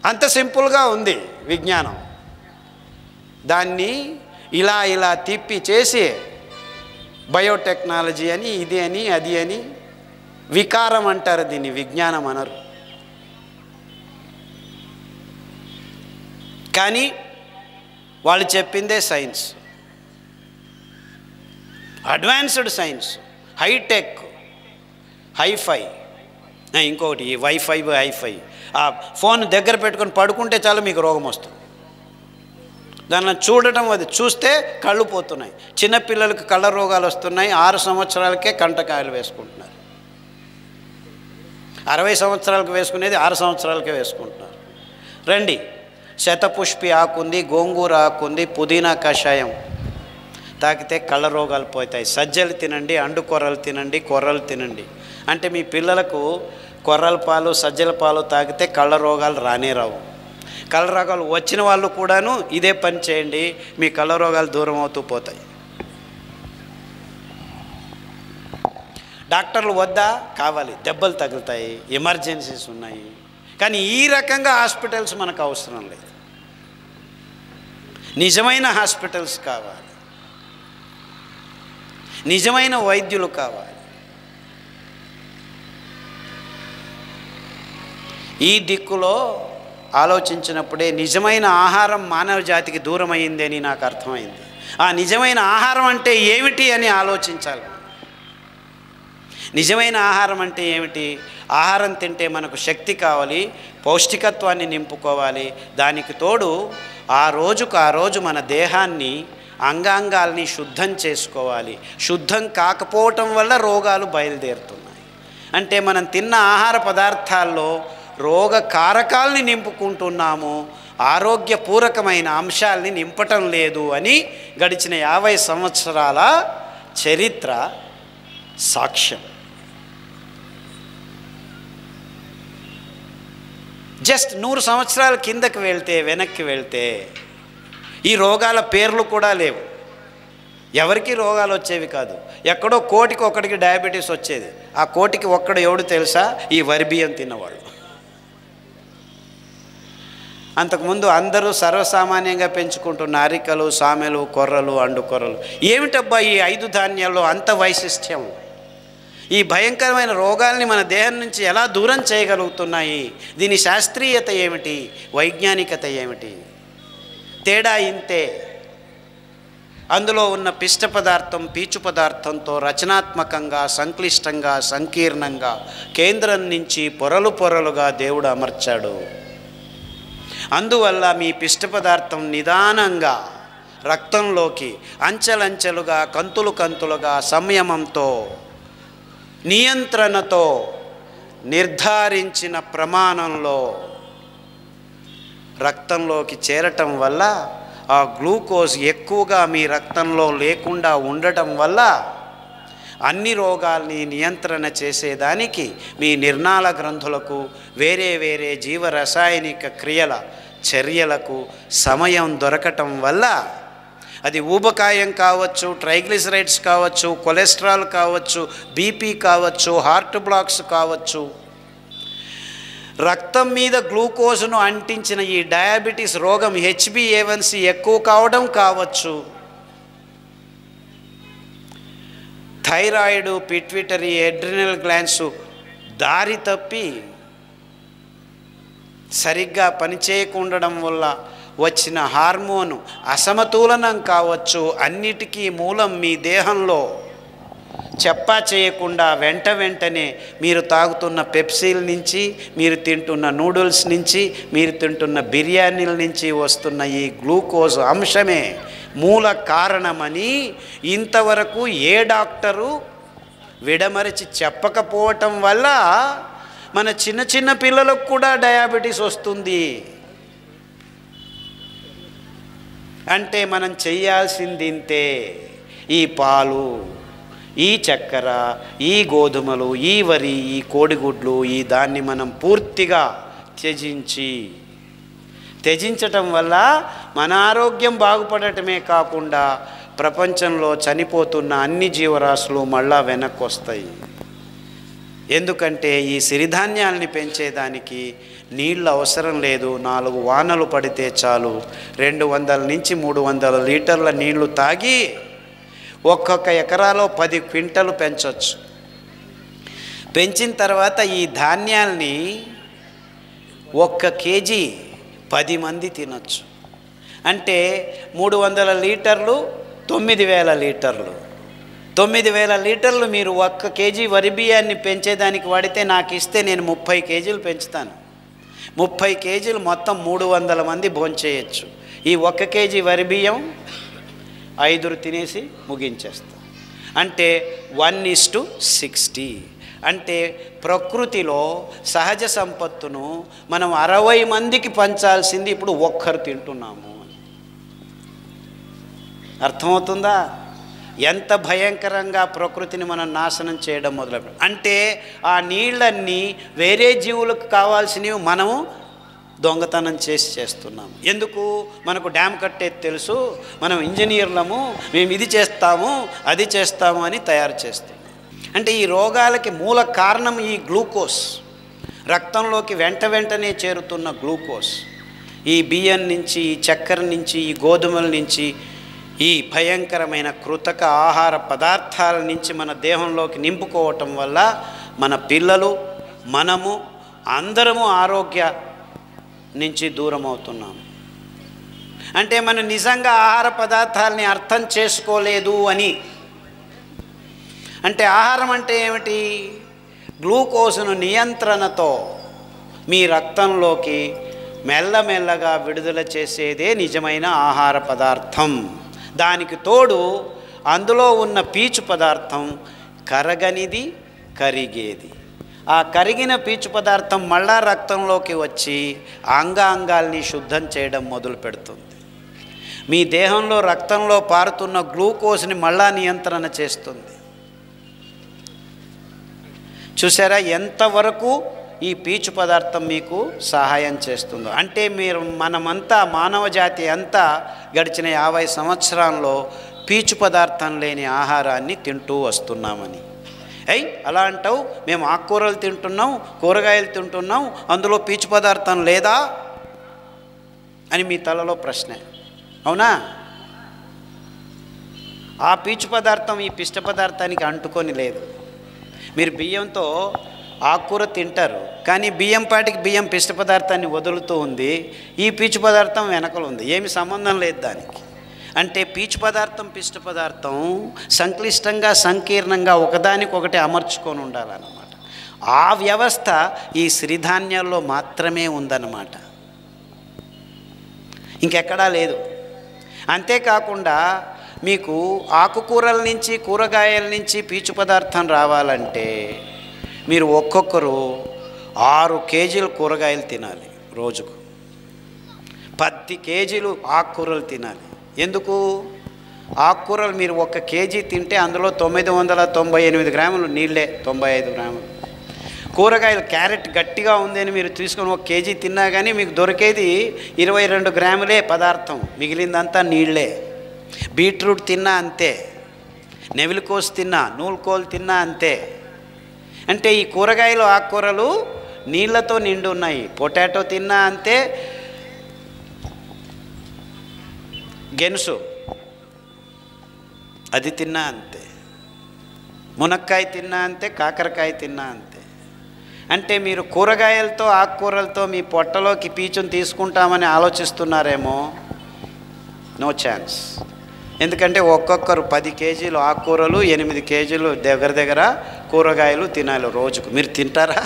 అంత సింపుల్గా ఉంది విజ్ఞానం. దాన్ని ఇలా తిప్పి చేసి బయోటెక్నాలజీ అని, ఇది అని, అది అని, వికారం అంటారు దీన్ని, విజ్ఞానం అనరు. కానీ వాళ్ళు చెప్పిందే science, advanced science, hi-tech, hi-fi. ఇంకొకటి ఈ వైఫై హైఫై. ఆ ఫోన్ దగ్గర పెట్టుకొని పడుకుంటే చాలు మీకు రోగం వస్తుంది. దాన్ని చూడటం, అది చూస్తే కళ్ళు పోతున్నాయి. చిన్నపిల్లలకి కళ్ళ రోగాలు వస్తున్నాయి, 6 సంవత్సరాలకే కంటకాయలు వేసుకుంటున్నారు. 60 సంవత్సరాలకు వేసుకునేది 6 సంవత్సరాలకే వేసుకుంటున్నారు. రండి, శతపుష్పి ఆకుంది, గోంగూర ఆకుంది, పుదీనా కషాయం తాకితే కళ్ళ రోగాలు పోతాయి. సజ్జలు తినండి, అండు కొర్రలు తినండి, కొర్రలు తినండి. అంటే మీ పిల్లలకు కొర్రల పాలు సజ్జల పాలు తాగితే కళ్ళ రోగాలు రానే రావు. కళ్ళ రోగాలు వచ్చిన వాళ్ళు కూడాను ఇదే పని చేయండి, మీ కళ్ళ రోగాలు దూరం అవుతూ పోతాయి. డాక్టర్లు వద్దా? కావాలి, దెబ్బలు తగులుతాయి, ఎమర్జెన్సీస్ ఉన్నాయి. కానీ ఈ రకంగా హాస్పిటల్స్ మనకు అవసరం లేదు. నిజమైన హాస్పిటల్స్ కావాలి, నిజమైన వైద్యులు కావాలి. ఈ దిక్కులో ఆలోచించినప్పుడే నిజమైన ఆహారం మానవ జాతికి దూరం అయింది అని నాకు అర్థమైంది. ఆ నిజమైన ఆహారం అంటే ఏమిటి అని ఆలోచించాలి. నిజమైన ఆహారం అంటే ఏమిటి? ఆహారం తింటే మనకు శక్తి కావాలి, పౌష్టికత్వాన్ని నింపుకోవాలి. దానికి తోడు ఆ రోజు మన దేహాన్ని, అంగాంగాల్ని శుద్ధం చేసుకోవాలి. శుద్ధం కాకపోవటం వల్ల రోగాలు బయలుదేరుతున్నాయి. అంటే మనం తిన్న ఆహార పదార్థాల్లో రోగ కారకాలని నింపుకుంటున్నాము, ఆరోగ్యపూరకమైన అంశాలని నింపటం లేదు అని గడిచిన 50 సంవత్సరాల చరిత్ర సాక్ష్యం. జస్ట్ 100 సంవత్సరాల కిందకి వెనక్కి వెళ్తే ఈ రోగాల పేర్లు కూడా లేవు. ఎవరికి రోగాలు వచ్చేవి కాదు. ఎక్కడో కోటికి ఒక్కడికి డయాబెటీస్ వచ్చేది. ఆ కోటికి ఒక్కడు ఎవడు తెలుసా? ఈ వరి బియ్యం తిన్నవాళ్ళు. అంతకుముందు అందరూ సర్వసామాన్యంగా పెంచుకుంటున్న అరికలు, సామెలు, కొర్రలు, అండు కొర్రలు. ఏమిటబ్బా ఈ 5 ధాన్యాల్లో అంత వైశిష్ట్యం? ఈ భయంకరమైన రోగాల్ని మన దేహం నుంచి ఎలా దూరం చేయగలుగుతున్నాయి? దీని శాస్త్రీయత ఏమిటి? వైజ్ఞానికత ఏమిటి? తేడా ఇంతే. అందులో ఉన్న పిష్ట పదార్థం పీచు పదార్థంతో రచనాత్మకంగా, సంక్లిష్టంగా, సంకీర్ణంగా కేంద్రం నుంచి పొరలు పొరలుగా దేవుడు అమర్చాడు. అందువల్ల మీ పిష్ట పదార్థం నిదానంగా రక్తంలోకి అంచెలంచెలుగా, కంతులు కంతులుగా, సంయమంతో, నియంత్రణతో, నిర్ధారించిన ప్రమాణంలో రక్తంలోకి చేరటం వల్ల, ఆ గ్లూకోజ్ ఎక్కువగా మీ రక్తంలో లేకుండా ఉండటం వల్ల అన్ని రోగాల్ని నియంత్రణ చేసేదానికి మీ నిర్నాళ గ్రంథులకు, వేరే వేరే జీవరసాయనిక క్రియల చర్యలకు సమయం దొరకటం వల్ల, అది ఊబకాయం కావచ్చు, ట్రైగ్లిసరైడ్స్ కావచ్చు, కొలెస్ట్రాల్ కావచ్చు, బీపీ కావచ్చు, హార్ట్ బ్లాక్స్ కావచ్చు, రక్తం మీద గ్లూకోజ్ను అంటించిన ఈ డయాబెటీస్ రోగం HbA1c ఎక్కువ కావడం కావచ్చు, థైరాయిడ్, పిట్యూటరీ, అడ్రినల్ గ్లాండ్స్ దారి తప్పి సరిగ్గా పనిచేయకుండడం వల్ల వచ్చిన హార్మోను అసమతులనం కావచ్చు. అన్నిటికీ మూలం మీ దేహంలో చెప్పా చేయకుండా వెంటనే మీరు తాగుతున్న పెప్సీల నుంచి, మీరు తింటున్న నూడిల్స్ నుంచి, మీరు తింటున్న బిర్యానీల నుంచి వస్తున్న ఈ గ్లూకోజ్ అంశమే మూల కారణమని ఇంతవరకు ఏ డాక్టరు విడమరిచి చెప్పకపోవటం వల్ల మన చిన్న చిన్న పిల్లలకు కూడా డయాబెటీస్ వస్తుంది. అంటే మనం చెయ్యాల్సింది ఇంతే. ఈ పాలు, ఈ చక్కెర, ఈ గోధుమలు, ఈ వరి, ఈ కోడిగుడ్లు, ఈ దాన్ని మనం పూర్తిగా త్యజించటం వల్ల మన ఆరోగ్యం బాగుపడటమే కాకుండా ప్రపంచంలో చనిపోతున్న అన్ని జీవరాశులు మళ్ళా వెనక్కి వస్తాయి. ఎందుకంటే ఈ సిరిధాన్యాల్ని పెంచేదానికి నీళ్ళు అవసరం లేదు. 4 వానలు పడితే చాలు 200 నుంచి 300 లీటర్ల నీళ్లు తాగి ఒక్కొక్క ఎకరాలో 10 క్వింటలు పెంచవచ్చు. పెంచిన తర్వాత ఈ ధాన్యాల్ని 1 కేజీ 10 మంది తినొచ్చు. అంటే 300 లీటర్లు 9,000 లీటర్లు. 9,000 లీటర్లు మీరు 1 కేజీ వరి బియ్యాన్ని పెంచేదానికి వాడితే నాకు ఇస్తే నేను 30 కేజీలు పెంచుతాను. 30 కేజీలు మొత్తం 300 మంది భోంచేయచ్చు. ఈ 1 కేజీ వరి బియ్యం 5 తినేసి ముగించేస్తాం. అంటే 1:60. అంటే ప్రకృతిలో సహజ సంపత్తును మనం 60 మందికి పంచాల్సింది ఇప్పుడు ఒక్కరు తింటున్నాము. అర్థమవుతుందా? ఎంత భయంకరంగా ప్రకృతిని మనం నాశనం చేయడం మొదలు. అంటే ఆ నీళ్ళన్నీ వేరే జీవులకు కావాల్సినవి మనము దొంగతనం చేస్తున్నాము. ఎందుకు? మనకు డ్యామ్ కట్టేది తెలుసు, మనం ఇంజనీర్లము, మేము ఇది చేస్తాము అది చేస్తాము అని తయారు చేస్తాం. అంటే ఈ రోగాలకి మూల కారణం ఈ గ్లూకోజ్, రక్తంలోకి వెంటనే చేరుతున్న గ్లూకోజ్. ఈ బియ్యం నుంచి, ఈ చక్కెర నుంచి, ఈ గోధుమల నుంచి, ఈ భయంకరమైన కృతక ఆహార పదార్థాల నుంచి మన దేహంలోకి నింపుకోవటం వల్ల మన పిల్లలు, మనము అందరము ఆరోగ్య నుంచి దూరం అవుతున్నాము. అంటే మనం నిజంగా ఆహార పదార్థాలని అర్థం చేసుకోలేదు అని. అంటే ఆహారం అంటే ఏమిటి? గ్లూకోజ్ను నియంత్రణతో మీ రక్తంలోకి మెల్లమెల్లగా విడుదల చేసేదే నిజమైన ఆహార పదార్థం. దానికి తోడు అందులో ఉన్న పీచు పదార్థం కరగనిది, కరిగేది. ఆ కరిగిన పీచు పదార్థం మళ్ళా రక్తంలోకి వచ్చి అంగాంగాల్ని శుద్ధం చేయడం మొదలు పెడుతుంది. మీ దేహంలో రక్తంలో పారుతున్న గ్లూకోజ్ని మళ్ళా నియంత్రణ చేస్తుంది. చూసారా ఎంతవరకు ఈ పీచు పదార్థం మీకు సహాయం చేస్తుందో? అంటే మనమంతా, మానవ జాతి అంతా గడిచిన 50 సంవత్సరాల్లో పీచు పదార్థం లేని ఆహారాన్ని తింటూ వస్తున్నామని. అలా అంటావు, మేము ఆకుకూరలు తింటున్నాం, కూరగాయలు తింటున్నాం, అందులో పీచు పదార్థం లేదా అని మీ తలలో ప్రశ్న. అవునా? ఆ పీచు పదార్థం ఈ పిష్ట పదార్థానికి అంటుకొని లేదు. మీరు బియ్యంతో ఆకుకూర తింటారు, కానీ బియ్యం పాటికి బియ్యం పిష్ట పదార్థాన్ని వదులుతూ ఉంది, ఈ పీచు పదార్థం వెనకలు ఉంది. ఏమి సంబంధం లేదు దానికి. అంటే పీచు పదార్థం, పిష్ట పదార్థం సంక్లిష్టంగా, సంకీర్ణంగా ఒకదానికొకటి అమర్చుకొని ఉండాలన్నమాట. ఆ వ్యవస్థ ఈ సిరిధాన్యాల్లో మాత్రమే ఉందన్నమాట, ఇంకెక్కడా లేదు. అంతేకాకుండా మీకు ఆకుకూరల నుంచి, కూరగాయల నుంచి పీచు పదార్థం రావాలంటే మీరు ఒక్కొక్కరు 6 కేజీలు కూరగాయలు తినాలి రోజుకు, 10 కేజీలు ఆకుకూరలు తినాలి. ఎందుకు? ఆకుకూరలు మీరు 1 కేజీ తింటే అందులో 998 గ్రాములు నీళ్ళే, 95 గ్రాములు. కూరగాయలు, క్యారెట్ గట్టిగా ఉందని మీరు తీసుకొని 1 కేజీ తిన్నా కానీ మీకు దొరికేది 22 గ్రాములే పదార్థం, మిగిలిందంతా నీళ్ళే. బీట్రూట్ తిన్నా అంతే, నెవిలికోస్ తిన్నా, నూలుకోలు తిన్నా అంతే. అంటే ఈ కూరగాయలు, ఆకుకూరలు నీళ్లతో నిండి ఉన్నాయి. పొటాటో తిన్నా అంతే, గెనుసు అది తిన్నా అంతే, మునక్కాయ తిన్నా అంతే, కాకరకాయ తిన్నా అంతే. అంటే మీరు కూరగాయలతో, ఆకుకూరలతో మీ పొట్టలోకి పీచును తీసుకుంటామని ఆలోచిస్తున్నారేమో? No chance. ఎందుకంటే ఒక్కొక్కరు 10 కేజీలు ఆకుకూరలు, 8 కేజీలు దగ్గర కూరగాయలు తినాలి రోజుకు. మీరు తింటారా?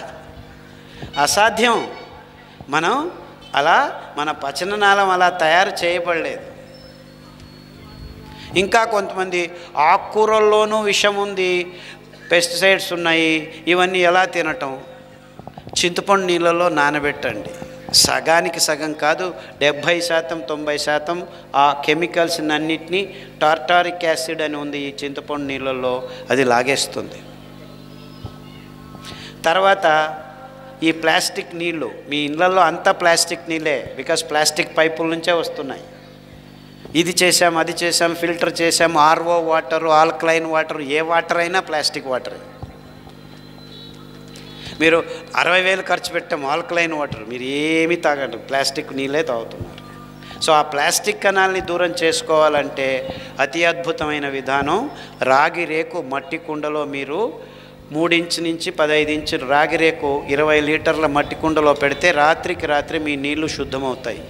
అసాధ్యం. మనం అలా, మన పచననాళం అలా తయారు చేయబడలేదు. ఇంకా కొంతమంది ఆకుకూరల్లోనూ విషం ఉంది, పెస్టిసైడ్స్ ఉన్నాయి, ఇవన్నీ ఎలా తినటం? చింతపండు నీళ్ళలో నానబెట్టండి. సగానికి సగం కాదు, 70% 90% ఆ కెమికల్స్ అన్నిటినీ, టార్టారిక్ యాసిడ్ అని ఉంది ఈ చింతపండు నీళ్ళల్లో, అది లాగేస్తుంది. తర్వాత ఈ ప్లాస్టిక్ నీళ్ళు, మీ ఇళ్ళల్లో అంతా ప్లాస్టిక్ నీళ్ళే, బికాస్ ప్లాస్టిక్ పైపుల నుంచే వస్తున్నాయి. ఇది చేసాం, అది చేసాం, ఫిల్టర్ చేసాం, ఆర్ఓ వాటరు, ఆల్కలైన్ వాటర్, ఏ వాటర్ అయినా ప్లాస్టిక్ వాటరే. మీరు 60,000 ఖర్చు పెట్టాం ఆల్కలైన్ వాటర్, మీరు ఏమీ తాగండి, ప్లాస్టిక్ నీళ్ళే తాగుతున్నారు. సో ఆ ప్లాస్టిక్ కణాలని దూరం చేసుకోవాలంటే అతి అద్భుతమైన విధానం, రాగి రేకు మట్టి కుండలో మీరు 3 ఇంచు నుంచి 15 ఇంచులు రాగి రేకు 20 లీటర్ల మట్టి కుండలో పెడితే రాత్రికి రాత్రి మీ నీళ్లు శుద్ధమవుతాయి.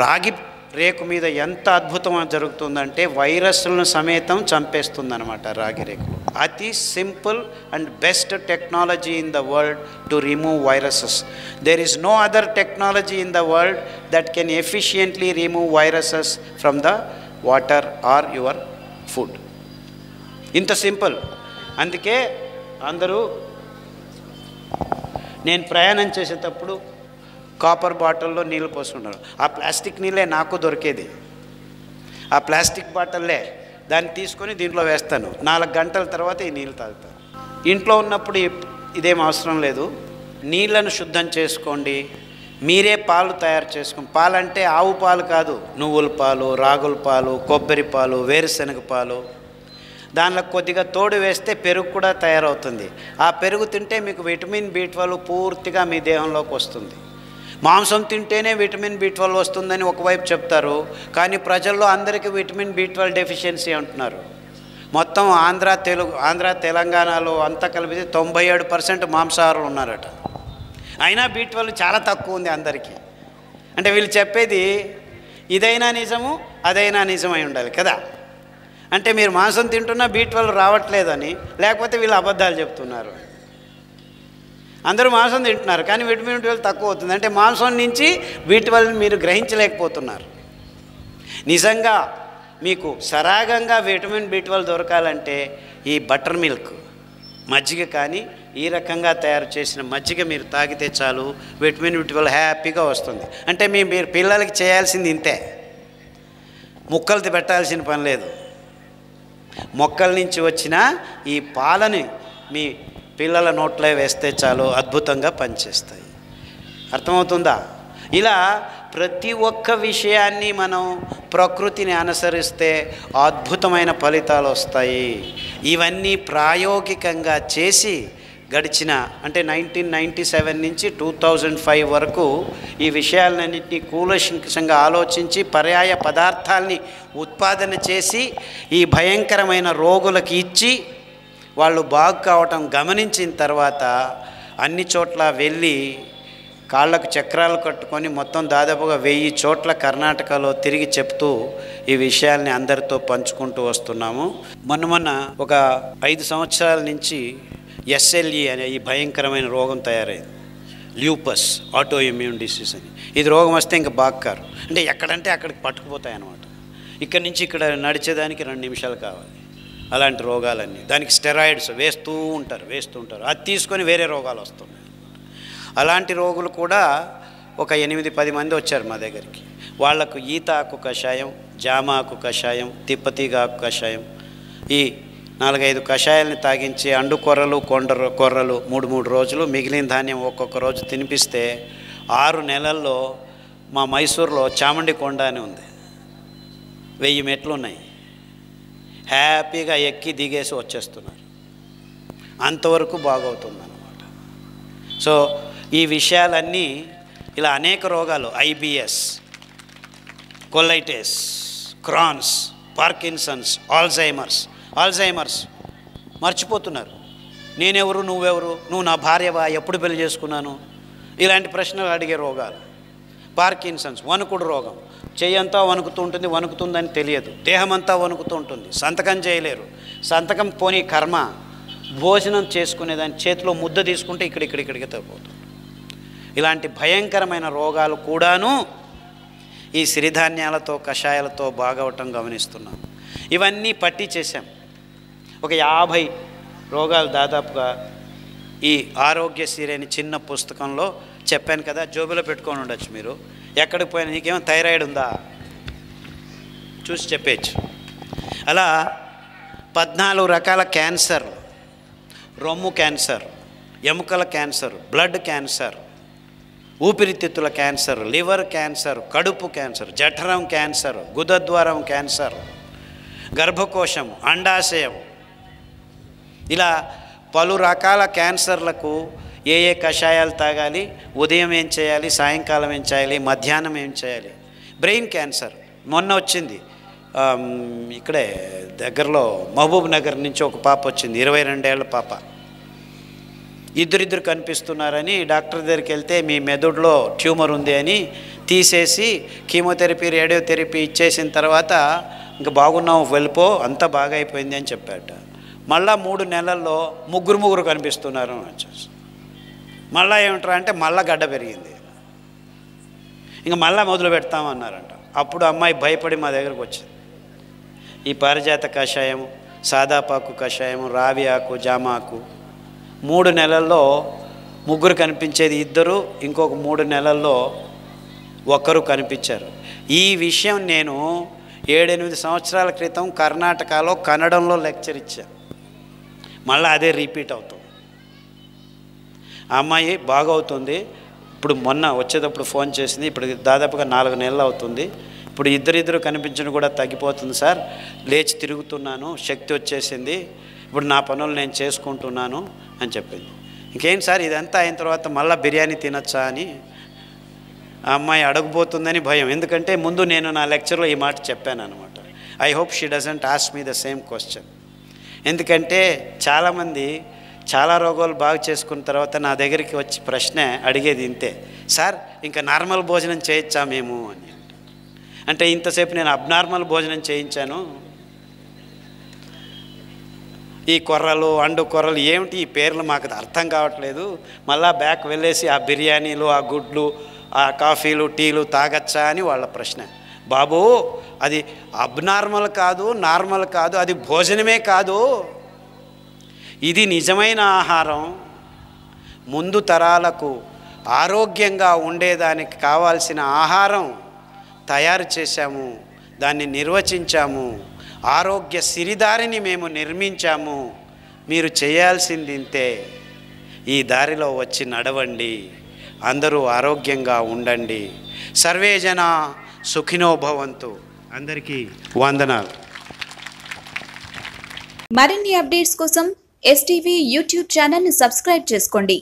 రాగి రేకు మీద ఎంత అద్భుతం జరుగుతుందంటే వైరస్లను సమేతం చంపేస్తుందన్నమాట రాగి రేకులు. అతి simple and best technology in the world to remove viruses. There is no other technology in the world that can efficiently remove viruses from the water or your food. ఇంత సింపుల్. అందుకే అందరూ నేను ప్రయాణం చేసేటప్పుడు కాపర్ బాటిల్లో నీళ్ళు పోసుకుంటాను. ఆ plastic నీళ్ళే నాకు దొరికేది. ఆ ప్లాస్టిక్ బాటిల్లే దాన్ని తీసుకొని దీంట్లో వేస్తాను. 4 గంటల తర్వాత ఈ నీళ్ళు తాగుతాను. ఇంట్లో ఉన్నప్పుడు ఇదేం అవసరం లేదు. నీళ్లను శుద్ధం చేసుకోండి. మీరే పాలు తయారు చేసుకోండి. పాలంటే ఆవు పాలు కాదు, నువ్వుల పాలు, రాగుల పాలు, కొబ్బరి పాలు, వేరుశనగ పాలు. దానిలో కొద్దిగా తోడు వేస్తే పెరుగు కూడా తయారవుతుంది. ఆ పెరుగు తింటే మీకు విటమిన్ B12 పూర్తిగా మీ దేహంలోకి వస్తుంది. మాంసం తింటేనే విటమిన్ B12 వస్తుందని ఒకవైపు చెప్తారు, కానీ ప్రజల్లో అందరికీ విటమిన్ B12 డెఫిషియన్సీ అంటున్నారు. మొత్తం ఆంధ్ర తెలంగాణలో అంతా కలిపితే 97% మాంసాహారులు ఉన్నారట. అయినా B12 చాలా తక్కువ ఉంది అందరికీ. అంటే వీళ్ళు చెప్పేది ఇదైనా నిజము అదైనా నిజమై ఉండాలి కదా. అంటే మీరు మాంసం తింటున్నా B12 రావట్లేదని, లేకపోతే వీళ్ళు అబద్ధాలు చెప్తున్నారు. అందరూ మాంసం తింటున్నారు కానీ విటమిన్ B12 తక్కువ అవుతుంది. అంటే మాంసం నుంచి B12 మీరు గ్రహించలేకపోతున్నారు. నిజంగా మీకు సరాగంగా విటమిన్ B12 దొరకాలంటే ఈ బటర్ మిల్క్, మజ్జిగ కానీ ఈ రకంగా తయారు చేసిన మజ్జిగ మీరు తాగితే చాలు, విటమిన్ B12 హ్యాపీగా వస్తుంది. అంటే మీరు పిల్లలకి చేయాల్సింది ఇంతే, ముక్కలు పెట్టాల్సిన పని లేదు. మొక్కల నుంచి వచ్చిన ఈ పాలని మీ పిల్లల నోట్లో వేస్తే చాలు, అద్భుతంగా పనిచేస్తాయి. అర్థమవుతుందా? ఇలా ప్రతి ఒక్క విషయాన్ని మనం ప్రకృతిని అనుసరిస్తే అద్భుతమైన ఫలితాలు వస్తాయి. ఇవన్నీ ప్రాయోగికంగా చేసి గడిచిన అంటే 1997 నుంచి 2005 వరకు ఈ విషయాలన్నింటినీ కూలంకషంగా ఆలోచించి పర్యాయ పదార్థాలని ఉత్పాదన చేసి ఈ భయంకరమైన రోగులకు ఇచ్చి వాళ్ళు బాగు కావటం గమనించిన తర్వాత అన్ని చోట్ల వెళ్ళి కాళ్ళకు చక్రాలు కట్టుకొని మొత్తం దాదాపుగా 1000 చోట్ల కర్ణాటకలో తిరిగి చెప్తూ ఈ విషయాల్ని అందరితో పంచుకుంటూ వస్తున్నాము. మొన్న ఒక 5 సంవత్సరాల నుంచి SLE అనే ఈ భయంకరమైన రోగం తయారైంది. ల్యూపస్, ఆటో ఇమ్యూన్ డిసీజ్ అని. ఇది రోగం వస్తే ఇంకా బాక్కారు, అంటే ఎక్కడంటే అక్కడికి పట్టుకుపోతాయి అన్నమాట. ఇక్కడి నుంచి ఇక్కడ నడిచేదానికి 2 నిమిషాలు కావాలి. అలాంటి రోగాలన్నీ, దానికి స్టెరాయిడ్స్ వేస్తూ ఉంటారు. అది తీసుకొని వేరే రోగాలు వస్తున్నాయి. అలాంటి రోగులు కూడా ఒక 8-10 మంది వచ్చారు మా దగ్గరికి. వాళ్లకు ఈత ఆకు కషాయం, జామ ఆకు కషాయం, తిప్పతీగ ఆకు కషాయం, ఈ 4-5 కషాయాలని తాగించి అండు కొర్రలు కొర్రలు 3 రోజులు, మిగిలిన ధాన్యం ఒక్కొక్క రోజు తినిపిస్తే 6 నెలల్లో మా మైసూరులో చాముండి కొండ అని ఉంది, 1000 మెట్లు ఉన్నాయి. హ్యాపీగా ఎక్కి దిగేసి వచ్చేస్తున్నారు. అంతవరకు బాగవుతుందన్నమాట. సో ఈ విషయాలన్నీ ఇలా అనేక రోగాలు, IBS, colitis, Crohn's, Parkinson's, Alzheimer's మర్చిపోతున్నారు. నేనెవరు, నువ్వెవరు, నువ్వు నా భార్యవా, ఎప్పుడు పెళ్లి చేసుకున్నాను, ఇలాంటి ప్రశ్నలు అడిగే రోగాలు. పార్కిన్సన్స్, వణుకుడు రోగం, చెయ్యంతా వణుకుతూ ఉంటుంది, వణుకుతుందని తెలియదు, దేహమంతా వణుకుతూ ఉంటుంది, సంతకం చేయలేరు. సంతకం పోనీ కర్మ, భోజనం చేసుకునేదాన్ని చేతిలో ముద్ద తీసుకుంటే ఇక్కడికి తగ్గిపోతుంది. ఇలాంటి భయంకరమైన రోగాలు కూడాను ఈ సిరిధాన్యాలతో కషాయాలతో బాగవటం గమనిస్తున్నాం. ఇవన్నీ పట్టి చేశాం. ఒక 50 రోగాలు దాదాపుగా ఈ ఆరోగ్యశ్రీ అనే చిన్న పుస్తకంలో చెప్పాను కదా, జోబులో పెట్టుకొని ఉండొచ్చు మీరు. ఎక్కడికి పోయినా నీకేమో థైరాయిడ్ ఉందా చూసి చెప్పేచ్చు. అలా 14 రకాల క్యాన్సర్, రొమ్ము క్యాన్సర్, ఎముకల క్యాన్సర్, బ్లడ్ క్యాన్సర్, ఊపిరితిత్తుల క్యాన్సర్, లివర్ క్యాన్సర్, కడుపు క్యాన్సర్, జఠరం క్యాన్సర్, గుదద్వారం క్యాన్సర్, గర్భకోశం, అండాశయం, ఇలా పలు రకాల క్యాన్సర్లకు ఏ కషాయాలు తాగాలి, ఉదయం ఏం చేయాలి, సాయంకాలం ఏం చేయాలి, మధ్యాహ్నం ఏం చేయాలి. బ్రెయిన్ క్యాన్సర్ మొన్న వచ్చింది, ఇక్కడే దగ్గరలో మహబూబ్ నగర్ నుంచి ఒక పాప వచ్చింది, 22 ఏళ్ల పాప. ఇద్దరు కనిపిస్తున్నారని డాక్టర్ దగ్గరికి వెళ్తే మీ మెదడులో ట్యూమర్ ఉంది అని తీసేసి కీమోథెరపీ, రేడియోథెరపీ ఇచ్చేసిన తర్వాత ఇంకా బాగున్నావు వెళ్ళిపో, అంతా బాగా అయిపోయింది అని చెప్పాట. మళ్ళా 3 నెలల్లో ముగ్గురు కనిపిస్తున్నారు అని వచ్చేసి. మళ్ళీ ఏమంటారా అంటే మళ్ళా గడ్డ పెరిగింది, ఇంకా మళ్ళీ మొదలు పెడతామన్నారంట. అప్పుడు అమ్మాయి భయపడి మా దగ్గరకు వచ్చింది. ఈ పారిజాత కషాయం, సాదాపాకు కషాయం, రావి ఆకు, జామ ఆకు 3 నెలల్లో ముగ్గురు కనిపించేది ఇద్దరు, ఇంకొక 3 నెలల్లో ఒకరు కనిపించారు. ఈ విషయం నేను 7-8 సంవత్సరాల క్రితం కర్ణాటకలో కన్నడంలో లెక్చర్ ఇచ్చాను. మళ్ళీ అదే రిపీట్ అవుతుంది. ఆ అమ్మాయి బాగవుతుంది. ఇప్పుడు మొన్న వచ్చేటప్పుడు ఫోన్ చేసింది. ఇప్పుడు దాదాపుగా 4 నెలలు అవుతుంది. ఇప్పుడు ఇద్దరిద్దరు కనిపించడం కూడా తగ్గిపోతుంది సార్. లేచి తిరుగుతున్నాను, శక్తి వచ్చేసింది, ఇప్పుడు నా పనులు నేను చేసుకుంటున్నాను అని చెప్పింది. ఇంకేం సార్ ఇదంతా అయిన తర్వాత మళ్ళీ బిర్యానీ తినచ్చా అని ఆ అమ్మాయి అడగబోతుందని భయం. ఎందుకంటే ముందు నేను నా లెక్చర్లో ఈ మాట చెప్పాను అనమాట. I hope she doesn't ask me the same question. ఎందుకంటే చాలామంది చాలా రోగాలు బాగు చేసుకున్న తర్వాత నా దగ్గరికి వచ్చి ప్రశ్న అడిగేది ఇంతే, సార్ ఇంకా నార్మల్ భోజనం చేయొచ్చా మేము అని. అంటే ఇంతసేపు నేను అబ్నార్మల్ భోజనం చేయించాను, ఈ కొర్రలు అండు కొర్రలు ఏమిటి ఈ పేర్లు మాకు అర్థం కావట్లేదు, మళ్ళా బ్యాక్ వెళ్ళేసి ఆ బిర్యానీలు, ఆ గుడ్లు, ఆ కాఫీలు, టీలు తాగచ్చా అని వాళ్ళ ప్రశ్న. బాబు అది అబ్నార్మల్ కాదు, నార్మల్ కాదు, అది భోజనమే కాదు, ఇది నిజమైన ఆహారం. ముందు తరాలకు ఆరోగ్యంగా ఉండేదానికి కావాల్సిన ఆహారం తయారు చేశాము, దాన్ని నిర్వచించాము, ఆరోగ్య సిరిదారిని మేము నిర్మించాము. మీరు చేయాల్సింది ఇంతే, ఈ దారిలో వచ్చి నడవండి, అందరూ ఆరోగ్యంగా ఉండండి. సర్వే జన సుఖినో భవంతు. అందరికీ వందనాలు. మరిన్ని అప్డేట్స్ కోసం STV యూట్యూబ్ ఛానల్ని సబ్స్క్రైబ్ చేసుకోండి.